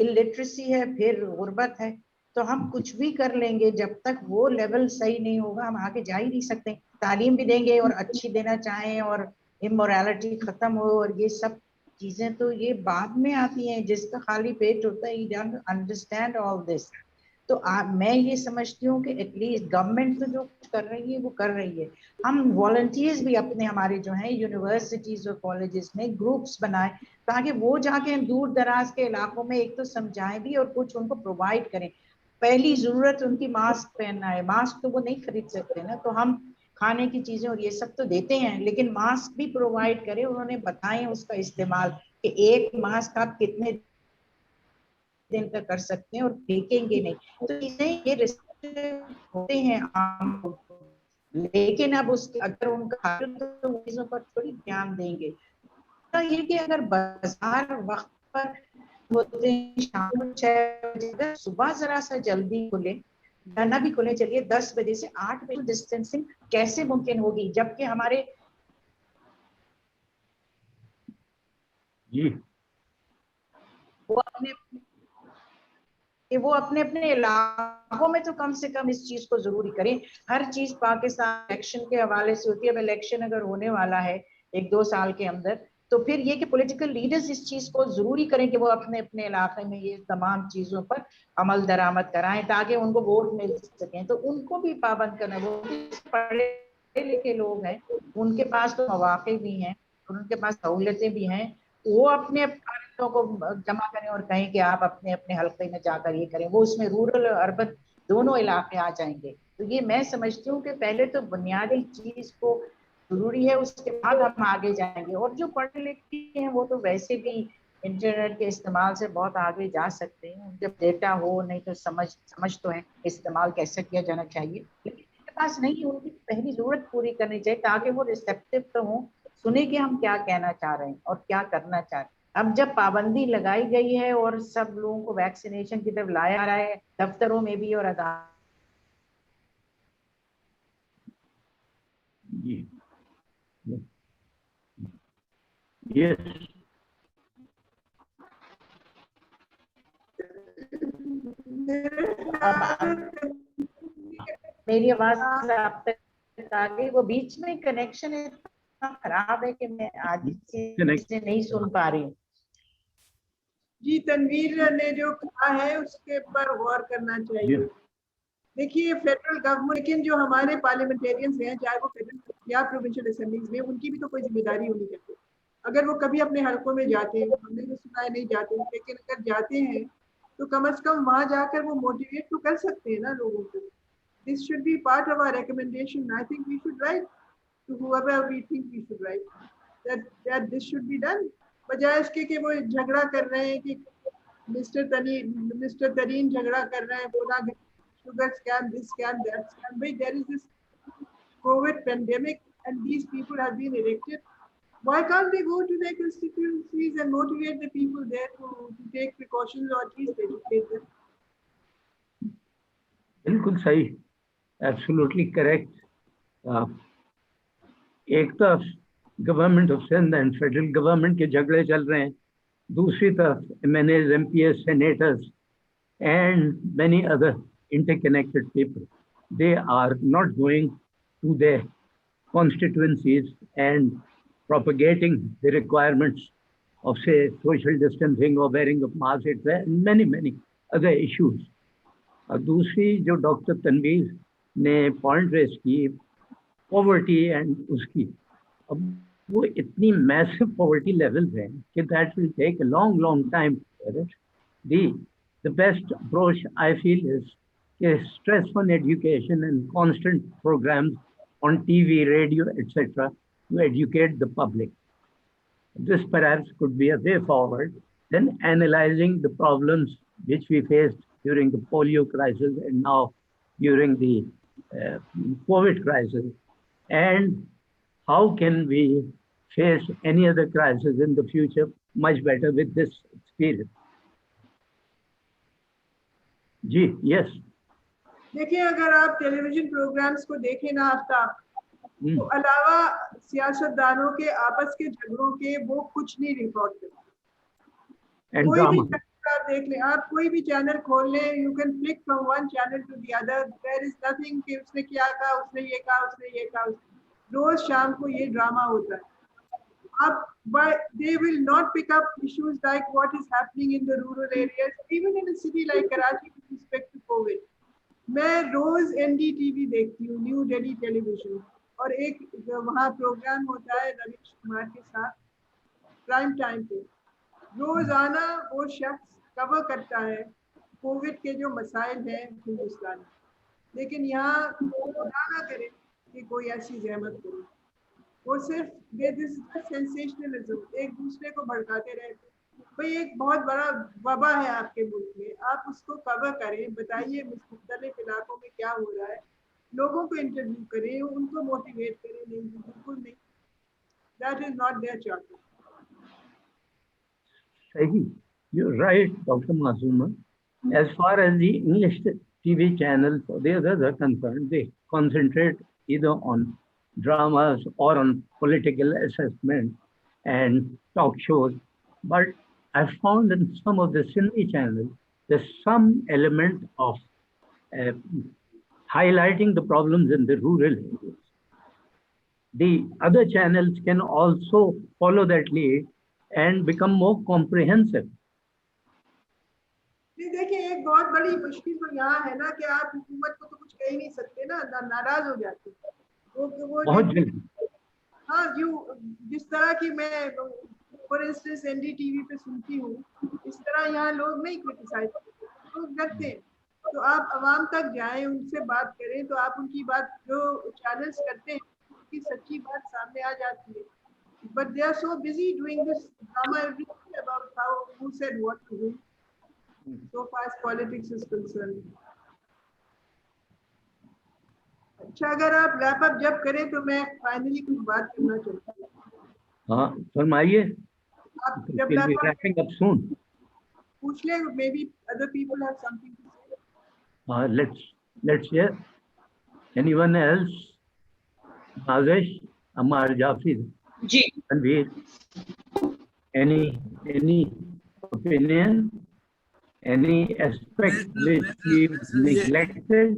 इलिटरेसी है, फिर गुर्बत है, तो हम कुछ भी कर लेंगे, जब तक वो लेवल सही नहीं होगा हम आगे जा ही नहीं सकते। तालीम भी देंगे और अच्छी देना चाहें और इमोरलिटी खत्म हो और ये सब चीजें तो ये बाद में आती हैं, जिसका खाली पेट होता है, ही डोंट अंडरस्टैंड ऑल दिस। तो मैं ये समझती हूँ कि एटलीस्ट गवर्नमेंट तो जो कर रही है वो कर रही है, हम वॉलंटियर्स भी अपने हमारे जो हैं यूनिवर्सिटीज और कॉलेजेस में ग्रुप्स बनाएं ताकि वो जाके दूर दराज के इलाकों में एक तो समझाएं भी और कुछ उनको प्रोवाइड करें। पहली जरूरत उनकी मास्क पहनना है, मास्क तो वो नहीं खरीद सकते ना, तो हम खाने की चीजें और ये सब तो देते हैं, लेकिन मास्क भी प्रोवाइड करें, उन्होंने बताएं उसका इस्तेमाल कि एक मास्क आप कितने दिन तक कर सकते हैं और फेंकेंगे नहीं। तो चीजें ये होते हैं आम, लेकिन अब उसके अगर उनका तो चीजों पर थोड़ी ध्यान देंगे। तो ये कि अगर बाजार वक्त पर होते हैं शाम को 6 बजे, सुबह जरा सा जल्दी खुले, ना भी खुले, चलिए 10 बजे से 8 बजे डिस्टेंसिंग कैसे मुमकिन होगी, जबकि हमारे जी वो अपने अपने इलाकों में तो कम से कम इस चीज को जरूरी करें। हर चीज पाकिस्तान इलेक्शन के हवाले से होती है। अब इलेक्शन अगर होने वाला है 1-2 साल के अंदर, तो फिर ये कि पॉलिटिकल लीडर्स इस चीज को जरूरी करें कि वो अपने अपने इलाके में ये तमाम चीजों पर अमल दरामद कराएं ताकि उनको वोट मिल सकें। तो उनको भी पाबंद करना, वो पढ़े लिखे लोग हैं, उनके पास तो मौके भी हैं, उनके पास सहूलतें भी हैं, वो अपने बच्चों को जमा करें और कहें कि आप अपने अपने हल्के में जाकर ये करें, वो उसमें रूरल और अर्बन दोनों इलाके आ जाएंगे। तो ये मैं समझती हूँ कि पहले तो बुनियादी चीज को जरूरी है, उसके बाद हम आगे जाएंगे। और जो पढ़े लिखे हैं वो तो वैसे भी इंटरनेट के इस्तेमाल से बहुत आगे जा सकते हैं, जब डेटा हो, नहीं तो समझ तो है इस्तेमाल कैसे किया जाना चाहिए, लेकिन जिनके पास नहीं, उनकी पहली जरूरत पूरी करनी चाहिए ताकि वो रिसेप्टिव तो हो, सुने कि हम क्या कहना चाह रहे हैं और क्या करना चाह रहे हैं। अब जब पाबंदी लगाई गई है और सब लोगों को वैक्सीनेशन की तरफ लाया जा रहा है, दफ्तरों में भी और अदालत जी, yes, मेरी आवाज आप तक आ गई? वो बीच में कनेक्शन इतना खराब है कि मैं आधी से नहीं सुन पा रही हूँ। जी, तनवीर ने जो कहा है उसके ऊपर गौर करना चाहिए। देखिए, फेडरल गवर्नमेंट, लेकिन जो हमारे पार्लियामेंटेरियंस हैं, चाहे वो फेडरल या प्रोविंशियल असेंबलीज में, उनकी भी तो कोई जिम्मेदारी होनी चाहिए। अगर वो कभी अपने हलकों में जाते हैं, हमने तो सुना है नहीं जाते, लेकिन अगर जाते हैं तो कम से कम वहां जाकर वो मोटिवेट तो कर सकते हैं ना लोगों को। This should be part of our recommendation. I think we should write to whoever we think we should write that this should be done, बजाय इसके कि वो झगड़ा कर रहे हैं कि मिस्टर तरीन झगड़ा कर रहे हैं, बोला sugar scam, this scam, that scam. But there is this COVID pandemic and these people have been elected. Why can't they go to their constituencies and motivate the people there to take precautions or at least educate them? बिल्कुल सही, absolutely correct. एक तरफ government of Sindh and federal government के झगड़े चल रहे हैं, दूसरी तरफ MNAs, MPs, senators and many other interconnected people, they are not going to their constituencies and propagating the requirements of, say, social distancing or wearing of masks, etc., and many other issues. और दूसरी जो doctor Tanvir ने point raise की, poverty and उसकी, अब वो इतनी massive poverty levels हैं कि that will take a long time. The best approach I feel is stress on education and constant programs on TV, radio, etc. to educate the public. This perhaps could be a way forward. Then analyzing the problems which we faced during the polio crisis and now during the COVID crisis, and how can we face any other crisis in the future much better with this experience. जी, yes. देखिए, अगर आप television programmes को देखें ना आफ्ताब, तो अलावा सियासतदानों के आपस के झगड़ों के वो कुछ नहीं रिपोर्ट करते। कोई भी चैनल आप देख लें, आप कोई भी चैनल खोल लें, you can flick from one channel to the other, there is nothing कि उसने क्या कहा, उसने ये कहा, उसने ये कहा। रोज शाम को ये ड्रामा होता है। But they will not pick up issues like what is happening in the rural areas, even in a city like Karachi with respect to COVID. मैं रोज NDTV देखती हूँ, न्यू दिल्ली टेलीविजन, और एक वहाँ प्रोग्राम होता है रवीश कुमार के साथ प्राइम टाइम पे। रोजाना वो शख्स कवर करता है कोविड के जो मसाइल हैं हिंदुस्तान में, लेकिन यहाँ खुदा ना करे कि कोई ऐसी जहमत करे। वो सिर्फ सेंसेशनलिज्म, एक दूसरे को भड़काते रहते। भाई, एक बहुत बड़ा वबा है आपके मुल्क में, आप उसको कवर करें, बताइए मुख्तलिफ इलाकों में क्या हो रहा है, लोगों को इंटरव्यू करें, उनको मोटिवेट करें। नहीं, बिल्कुल नहीं, that is not there charter. सही, you're right, Dr. Masuma. As far as the English TV channels or the others are concerned, they concentrate either on dramas or on political assessment and talk shows. But I found in some of the Sindhi channels, there's some element of highlighting the problems in the rural areas. The other channels can also follow that lead and become more comprehensive. देखिए, एक बहुत बड़ी मुश्किल तो यहाँ है ना कि आप हुकूमत को तो कुछ कह ही नहीं सकते ना, नाराज हो जाते वो बहुत जल्दी। हाँ, जिस तरह की मैं फॉर इंस्टेंस NDTV पे सुनती हूँ, इस तरह यहाँ लोग नहीं क्रिटिसाइज करते, लोग करते हैं। तो आप आवाम तक जाएं, उनसे बात करें, तो आप उनकी बात जो चैनल्स करते हैं उनकी सच्ची बात सामने आ जाती है. But they are so busy doing this drama every day about how who said what to whom, so far as politics is concerned. अच्छा, अगर आप रैप अप जब करें तो मैं फाइनली कुछ बात करना चाहता हूँ. हाँ, फरमाइए. आप जब We'll be wrap up wrapping up soon. पूछ ले, maybe other people have something to say. Let's hear. Anyone else? Nagesh, Ammar, Jafir, ji. Tanveer. Any opinion? Any aspect which we've neglected?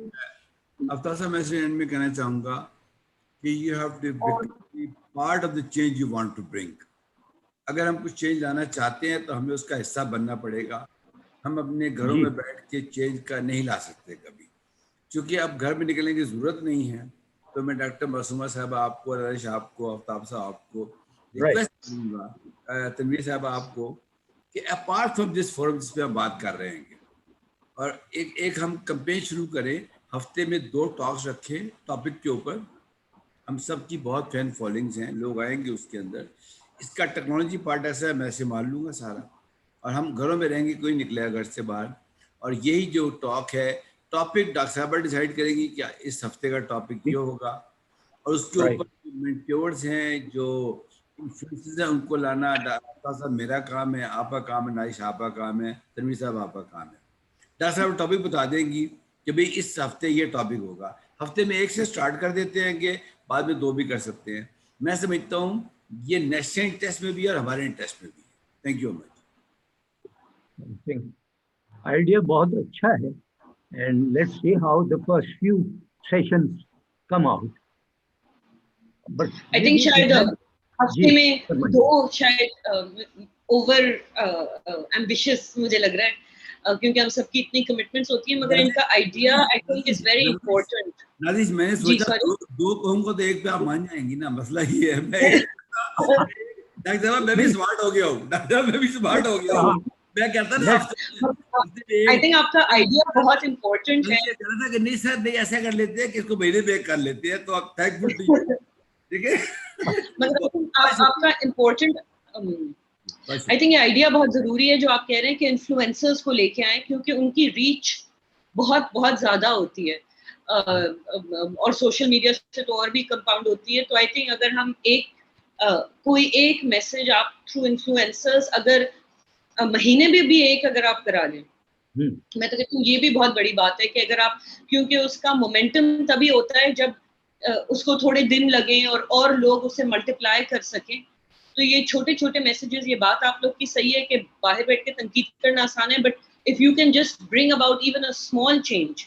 अफ्तार साहब, मैं इस एंड में कहना चाहूँगा कि you have to be part of the change you want to bring. अगर हम कुछ चेंज लाना चाहते हैं तो हमें उसका हिस्सा बनना पड़ेगा. हम अपने घरों में बैठ के चेंज का नहीं ला सकते कभी, क्योंकि अब घर में निकलने की जरूरत नहीं है. तो मैं डॉक्टर मासूमा साहब आपको, रमेश आपको, आफ्ताब साहब आपको रिक्वेस्ट करूँगा, तनवीर साहब आपको, कि अपार्ट फ्रॉम दिस फोरम जिस पे हम बात कर रहे हैं, और एक हम कैंपेन शुरू करें, हफ्ते में 2 टॉक्स रखें टॉपिक के ऊपर. हम सब की बहुत फैन फॉलोइंग्स हैं, लोग आएंगे उसके अंदर. इसका टेक्नोलॉजी पार्ट ऐसा है, मैं संभाल लूँगा सारा, और हम घरों में रहेंगे, कोई निकलेगा घर से बाहर. और यही जो टॉक है, टॉपिक डॉक्टर साहब डिसाइड करेंगी क्या इस हफ्ते का टॉपिक ये होगा, और उसके ऊपर जो मेंटोर्स हैं, जो इन्फ्लुएंसर्स हैं, उनको लाना. डॉक्टर साहब मेरा काम है, आपका काम है, नाइश आपका काम है, तनवीर साहब आपका काम है. डॉक्टर साहब टॉपिक बता देंगी कि भाई इस हफ्ते ये टॉपिक होगा. हफ्ते में 1 से स्टार्ट कर देते हैं, कि बाद में 2 भी कर सकते हैं. मैं समझता हूँ ये नेशनल इंटरेस्ट में भी और हमारे इंटरेस्ट में भी है. Thank you much. आइडिया बहुत अच्छा है, and let's see how the first few sessions come out. But I think शायद हफ्ते में 2 शायद ओवर एम्बिशियस मुझे लग रहा है, क्योंकि हम सबकी इतनी कमिटमेंट्स होती है, मगर इनका idea I think is very important. Nadish, मैंने सोचा 2 कहूंगा तो 1 पे आप मान जाएंगी ना. मसला ये है, मैं भी स्मार्ट हो गया हूँ. मैं भी स्मार्ट हो गया हूँ. मैं कहता ना, आई थिंक आपका आइडिया बहुत इंपॉर्टेंट है. कहता था कि नहीं सर, नहीं ऐसा कर लेते हैं कि इसको महीने में कर लेते हैं, तो आप थैंकफुल. ठीक है, मतलब आपका इम्पोर्टेंट, आई थिंक ये आइडिया बहुत जरूरी है जो आप कह रहे हैं कि इन्फ्लुएंसर्स को लेके आए, क्योंकि उनकी रीच बहुत बहुत ज्यादा होती है, और सोशल मीडिया से तो और भी कंपाउंड होती है. तो आई थिंक अगर हम कोई एक मैसेज आप थ्रू इन्फ्लुएंसर्स, अगर महीने में भी एक अगर आप करा लें, मैं तो कहती हूँ ये भी बहुत बड़ी बात है, कि अगर आप, क्योंकि उसका मोमेंटम तभी होता है जब उसको थोड़े दिन लगे और लोग उसे मल्टीप्लाई कर सकें. तो ये छोटे छोटे मैसेजेस, ये बात आप लोग की सही है कि बाहर बैठ के तनकीद करना आसान है, but if you can just bring about even a small change,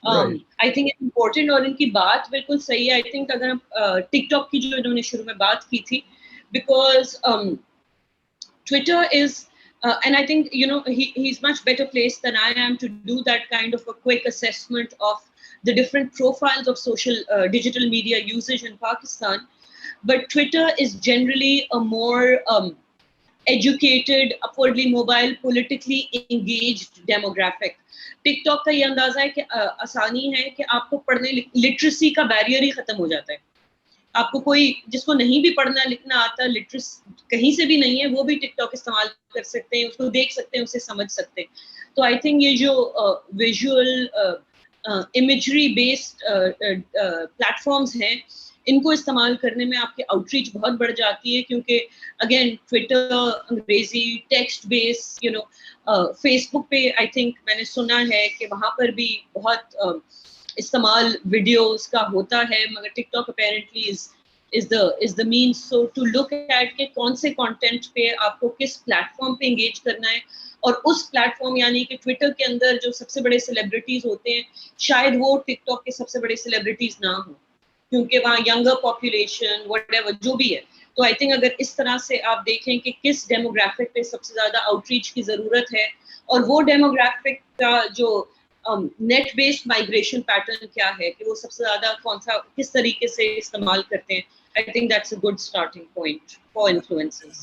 I think it's important. और इनकी बात बिल्कुल सही है. आई थिंक अगर हम टिकटॉक की जो इन्होंने शुरू में बात की थी, because Twitter is and I think, you know, he's much better placed than I am to do that kind of a quick assessment of the different profiles of social digital media usage in Pakistan. But Twitter is generally a more educated, upwardly mobile, politically engaged demographic. TikTok का ये अंदाजा है कि आसानी है कि आपको पढ़ने, लिटरेसी का बैरियर ही खत्म हो जाता है. आपको कोई जिसको नहीं भी पढ़ना लिखना आता, लिटरेस कहीं से भी नहीं है, वो भी टिकटॉक इस्तेमाल कर सकते हैं, उसको देख सकते हैं, उसे समझ सकते हैं. तो आई थिंक ये जो विजुअल इमेजरी बेस्ड प्लेटफॉर्म्स हैं, इनको इस्तेमाल करने में आपकी आउटरीच बहुत बढ़ जाती है, क्योंकि अगेन ट्विटर अंग्रेजी text base, you know, Facebook पे आई थिंक मैंने सुना है कि वहाँ पर भी बहुत इस्तेमाल वीडियोस का होता है, मगर TikTok apparently is the means. So to look at के कौन से कंटेंट पे आपको किस प्लेटफॉर्म पे एंगेज करना है, और उस प्लेटफॉर्म यानी कि ट्विटर के अंदर जो सबसे बड़े सेलिब्रिटीज होते हैं, शायद वो टिकटॉक के सबसे बड़े सेलिब्रिटीज ना हो, क्योंकि वहाँ यंगर पॉपुलेशन व्हाटएवर जो भी है. तो आई थिंक अगर इस तरह से आप देखें कि किस डेमोग्राफिक पे सबसे ज्यादा आउटरीच की जरूरत है, और वो डेमोग्राफिक का जो نیٹ بیسڈ مائگریشن پیٹرن کیا ہے کہ وہ سب سے زیادہ کون سا کس طریقے سے استعمال کرتے ہیں. I think that's a good starting point for influencers.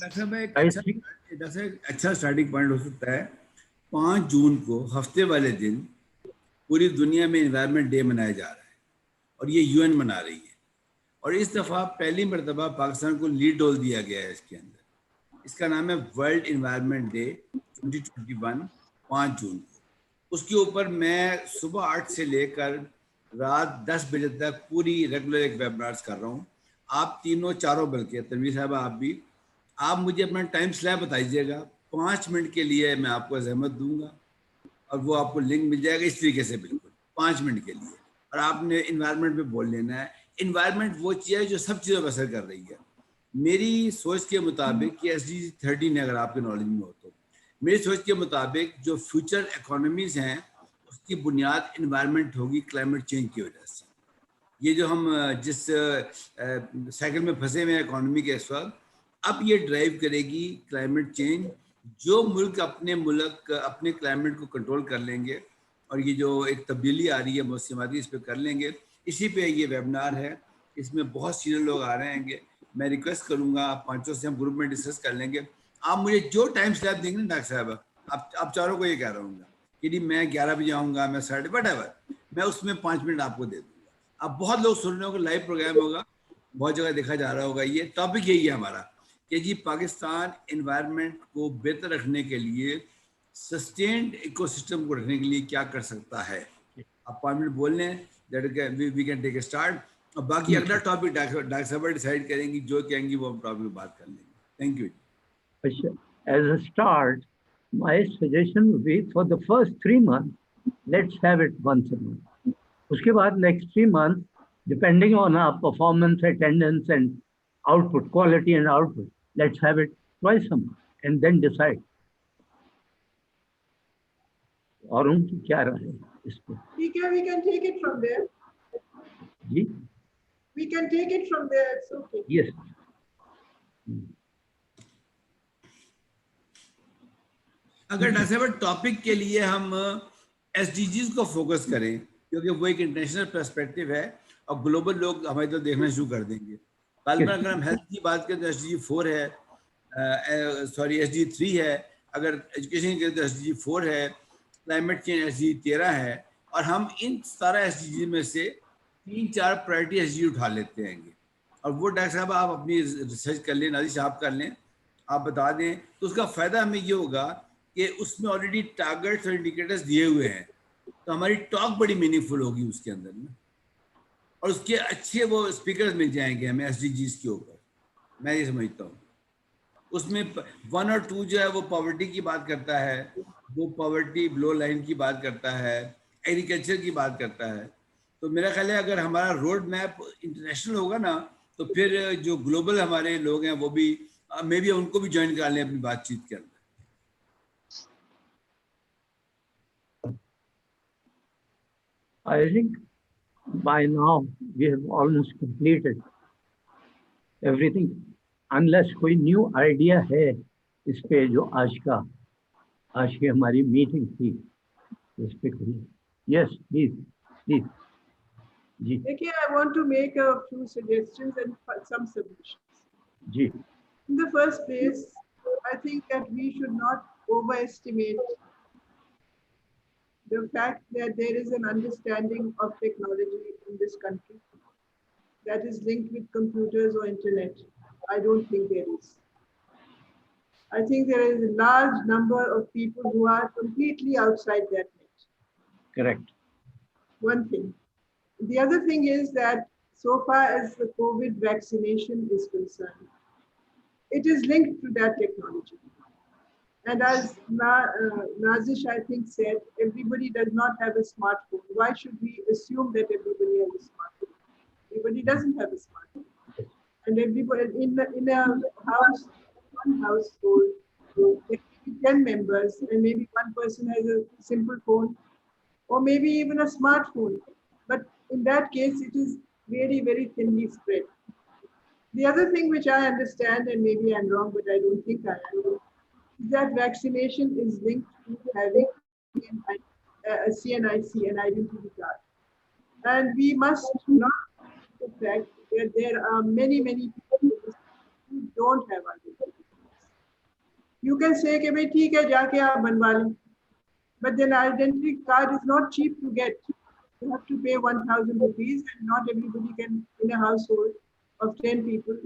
اچھا اسٹارٹنگ پوائنٹ ہو سکتا ہے. 5 جون کو ہفتے والے دن پوری دنیا میں انوائرمنٹ ڈے منایا جا رہا ہے اور یہ UN منا رہی ہے, اور اس دفعہ پہلی مرتبہ پاکستان کو لیڈ رول دیا گیا ہے اس کے اندر. اس کا نام ہے ورلڈ انوائرمنٹ ڈے 2021 5 جون کو. اس کے اوپر میں صبح 8 سے لے کر رات 10 بجے تک پوری ریگولر ایک ویبنارس کر رہا ہوں. آپ تینوں چاروں بلکہ تنویر صاحبہ آپ بھی, آپ مجھے اپنا ٹائم سلیب بتائیے گا. 5 منٹ کے لیے میں آپ کو زحمت دوں گا اور وہ آپ کو لنک مل جائے گا اس طریقے سے, بالکل 5 منٹ کے لیے, اور آپ نے انوائرمنٹ پہ بول لینا ہے. انوائرمنٹ وہ چیز ہے جو سب چیزوں پر اثر کر رہی ہے. میری سوچ کے مطابق یہ SDG 13 اگر آپ کے نالج میں ہو تو, میری سوچ کے مطابق جو فیوچر اکانومیز ہیں اس کی بنیاد انوائرمنٹ ہوگی کلائمیٹ چینج کی وجہ سے. یہ جو ہم جس سائیکل میں پھنسے ہوئے ہیں اکانومی کے اس وقت, اب یہ ڈرائیو کرے گی کلائمیٹ چینج. جو ملک اپنے کلائمیٹ کو کنٹرول کر لیں گے اور یہ جو ایک تبدیلی آ رہی ہے موسمیاتی اس پہ کر لیں گے. اسی پہ یہ ویبنار ہے, اس میں بہت سینئر لوگ آ رہے ہیں گے. میں ریکویسٹ کروں گا آپ 5 سے ہم گروپ میں ڈسکس کر لیں گے. آپ مجھے جو ٹائم سلیب دیں گے نا ڈاکٹر صاحب, آپ چاروں کو یہ کہہ رہا ہوں گا کہ نہیں میں 11 بجے آؤں گا, میں 7:30 وٹ ایور, میں اس میں 5 منٹ آپ کو دے دوں گا. اب بہت لوگ سن رہے ہوں گے, لائیو پروگرام ہوگا, بہت جگہ دیکھا جا رہا ہوگا. یہ ٹاپک یہی ہے ہمارا کہ جی پاکستان انوائرمنٹ کو بہتر رکھنے کے لیے, سسٹینڈ ایکو سسٹم کو رکھنے کے لیے کیا کر سکتا ہے. آپ 5 منٹ بول لیں, we can take a start. اور باقی اگلا ٹاپک ڈاکٹر صاحب ڈیسائیڈ کریں گی, جو کہیں گی وہ ہم ٹاپک میں بات کر لیں گے. Thank you. As a start, my suggestion would be for the first 3 months, let's have it once a month. Uske baad next 3 months, depending on our performance, attendance and output, quality and output, let's have it twice a month and then decide. اور ان کی کیا رائے ہے اس پہ؟ ٹھیک ہے, we can take it from there. G We can take it from there. It's okay. Yes. اگر doctor صاحب topic کے لیے ہم SDGs کو فوکس کریں, کیونکہ وہ ایک انٹرنیشنل پرسپیکٹو ہے اور گلوبل لوگ ہماری طرف دیکھنا شروع کر دیں گے. غالباً اگر ہم ہیلتھ کی بات کریں تو SDG 4 ہے, SDG 3 ہے. اگر ایجوکیشن کی تو SDG 4 ہے. کلائمیٹ چینج SDG 13 ہے. اور ہم ان سارا SDG میں سے 3-4 پرائرٹی SDG اٹھا لیتے ہیں گے. اور وہ ڈاکٹر صاحب آپ اپنی ریسرچ کر لیں, نازی صاحب کر لیں, آپ بتا دیں, تو اس کا فائدہ ہمیں یہ ہوگا کہ اس میں آلریڈی ٹارگیٹس اور انڈیکیٹرز دیے ہوئے ہیں, تو ہماری ٹاک بڑی میننگ فل ہوگی اس کے اندر نا, اور اس کے اچھے وہ اسپیکرز مل جائیں گے ہمیں SDGs کے اوپر. میں یہ سمجھتا ہوں اس میں 1 اور 2 جو ہے وہ پاورٹی کی بات کرتا ہے, وہ پاورٹی بلو لائن کی بات کرتا ہے, ایگریکلچر کی بات کرتا ہے. تو میرا خیال ہے اگر ہمارا روڈ میپ انٹرنیشنل ہوگا نا, تو پھر جو گلوبل ہمارے لوگ ہیں وہ بھی مے بی ان کو بھی جوائن کر لیں اپنی بات چیت کے اندر. I think by now we have almost completed everything, unless कोई new idea है इस पे जो आज की हमारी मीटिंग थी इस पे कोई. Yes, please. Ji. Okay, I want to make a few suggestions and some submissions. Ji. In the first place, I think that we should not overestimate the fact that there is an understanding of technology in this country that is linked with computers or internet. I don't think there is. I think there is a large number of people who are completely outside that net. Correct. One thing. The other thing is that so far as the COVID vaccination is concerned, it is linked to that technology. And as Nazish, I think, said, everybody does not have a smartphone. Why should we assume that everybody has a smartphone? Everybody doesn't have a smartphone. And everybody in a house, one household, there may be 10 members, and maybe one person has a simple phone, or maybe even a smartphone. But in that case, it is very, very thinly spread. The other thing which I understand, and maybe I'm wrong, but I don't think I am, that vaccination is linked to having CNIC, an identity card. And we must not forget the fact that there are many people who don't have identity cards. You can say कि भाई ठीक है जाके आप बनवा लें, but then identity card is not cheap to get. You have to pay 1,000 rupees, and not everybody can, in a household of 10 people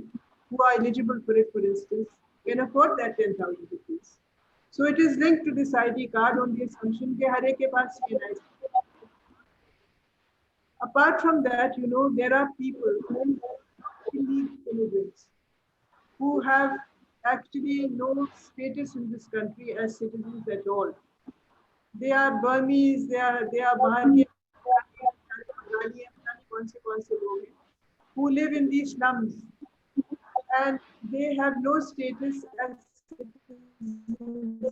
who are eligible for it, for instance, can afford that 10,000 rupees. So it is linked to this ID card on the assumption that हर एक के पास CNIC. Apart from that, you know, there are people who are illegal immigrants who have actually no status in this country as citizens at all. They are Burmese, they are Bahari, who live in these slums, and they have no status as citizens.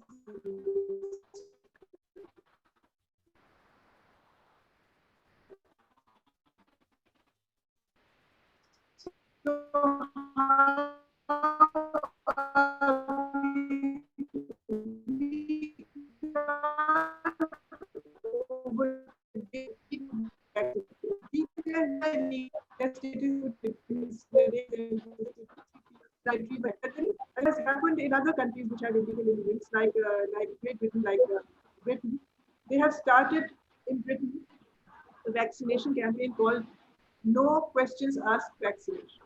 Has happened in other countries which have illegal immigrants, like Great Britain, Britain. They have started in Britain a vaccination campaign called No Questions Asked Vaccination.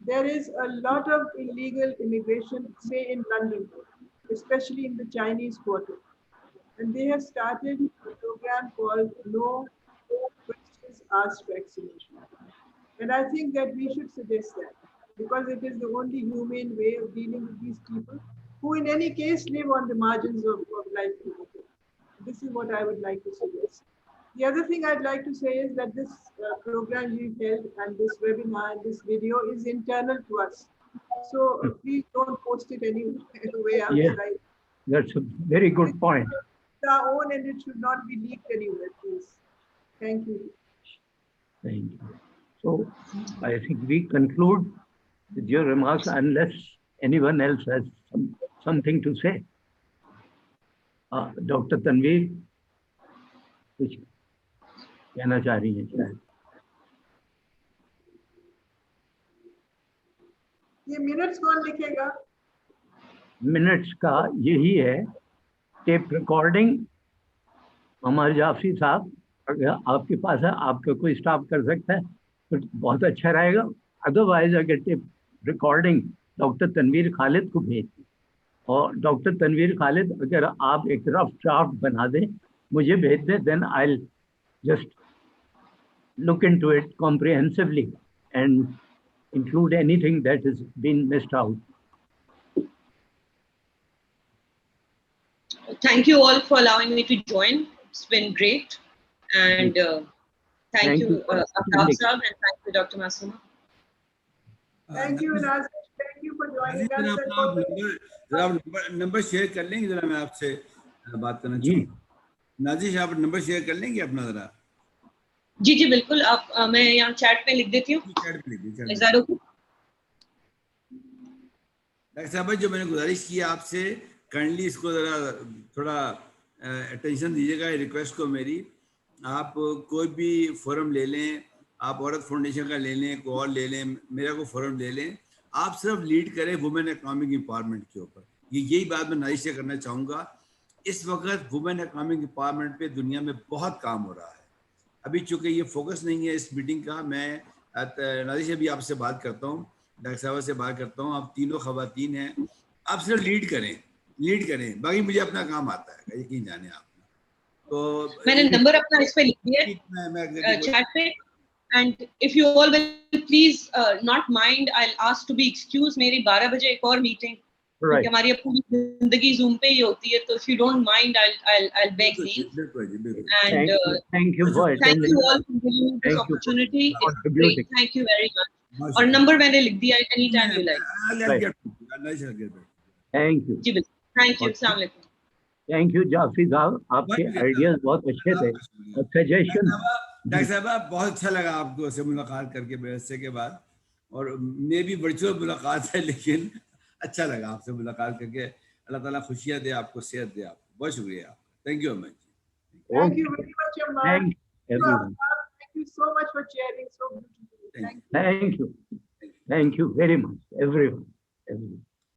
There is a lot of illegal immigration, say in London, especially in the Chinese Quarter. And they have started a program called No Questions Asked Vaccination. And I think that we should suggest that, because it is the only humane way of dealing with these people who in any case live on the margins of life. This is what I would like to suggest. The other thing I'd like to say is that this program we've held and this webinar and this video is internal to us. So please don't post it anywhere outside. Yes, that's a very good point. It's our own, and it should not be leaked anywhere, please. Thank you. Thank you. So I think we conclude with your remarks unless anyone else has something to say. Dr. Tanveer, कुछ कहना चाह रही हैं शायद. ये minutes कौन लिखेगा? Minutes का यही है, टेप रिकॉर्डिंग हमारे जाफरी साहब अगर आपके पास है, आपका कोई स्टाफ कर सकता है तो बहुत अच्छा रहेगा. अदरवाइज अगर tape recording doctor Tanvir Khalid को भेज दें, और डॉक्टर तनवीर खालिद अगर आप एक रफ ड्राफ्ट बना दें मुझे भेज दें, then I will just look into it comprehensively and include anything that has been missed out. Thank you all for allowing me to join. It's been great. And thank you, Aftab Sahab, and thank you, Dr. Masuma. Thank you, Nazish. Thank you for joining us. Number share कर लेंगे जरा, मैं आपसे बात करना चाहूँगा. नाजिश, आप number share कर लेंगे अपना जरा? जी जी बिल्कुल, आप मैं यहाँ चैट पे लिख देती हूँ. डॉक्टर साहब, जो मैंने गुजारिश की आपसे, काइंडली इसको जरा थोड़ा अटेंशन दीजिएगा. रिक्वेस्ट को मेरी, आप कोई भी फोरम ले लें, आप औरत फाउंडेशन का ले लें, कोई और ले लें, मेरा को फोरम ले लें, आप सिर्फ लीड करें वुमेन इकोनॉमिक एम्पावरमेंट के ऊपर. यही बात मैं नाजिश से करना चाहूँगा. इस वक्त वुमेन इकोनॉमिक एम्पावरमेंट पे दुनिया में बहुत काम हो रहा है. अभी चूंकि ये फोकस नहीं है इस मीटिंग का, मैं नाजिश अभी आपसे बात करता हूँ, डॉक्टर साहब से बात करता हूँ. आप तीनों खवातीन हैं, आप सिर्फ लीड करें, बाकी मुझे अपना काम आता है, यकीन जाने आप. तो मैंने नंबर अपना इस पे लिख दिया है चैट पे. And if you all will please not mind, I will ask to be excuse. मेरी 12 बजे एक और मीटिंग, क्योंकि हमारी पूरी जिंदगी जूम पे ही होती है, तो if you don't mind I will beg leave. And thank you all for giving me this opportunity. It's great, thank you very much. और नंबर मैंने लिख दिया है, any time you like. Thank you. जी बिल्कुल, थैंक यू. अस्सलाम वालेकुम. Thank you Jafri साहब, आपके आइडियाज बहुत अच्छे थे और सजेशन. डॉक्टर साहब, बहुत अच्छा लगा आपको से मुलाकात करके बैठने के बाद, और मैं भी वर्चुअल मुलाकात है, लेकिन अच्छा लगा आपसे मुलाकात करके. अल्लाह ताला खुशियाँ दे आपको, सेहत दे आपको. बहुत शुक्रिया. Thank you very much. Thank you very much, Amma. Thank you, everyone. Thank you so much for sharing so beautifully. Thank you. Thank you. Thank you very much, everyone. Everyone.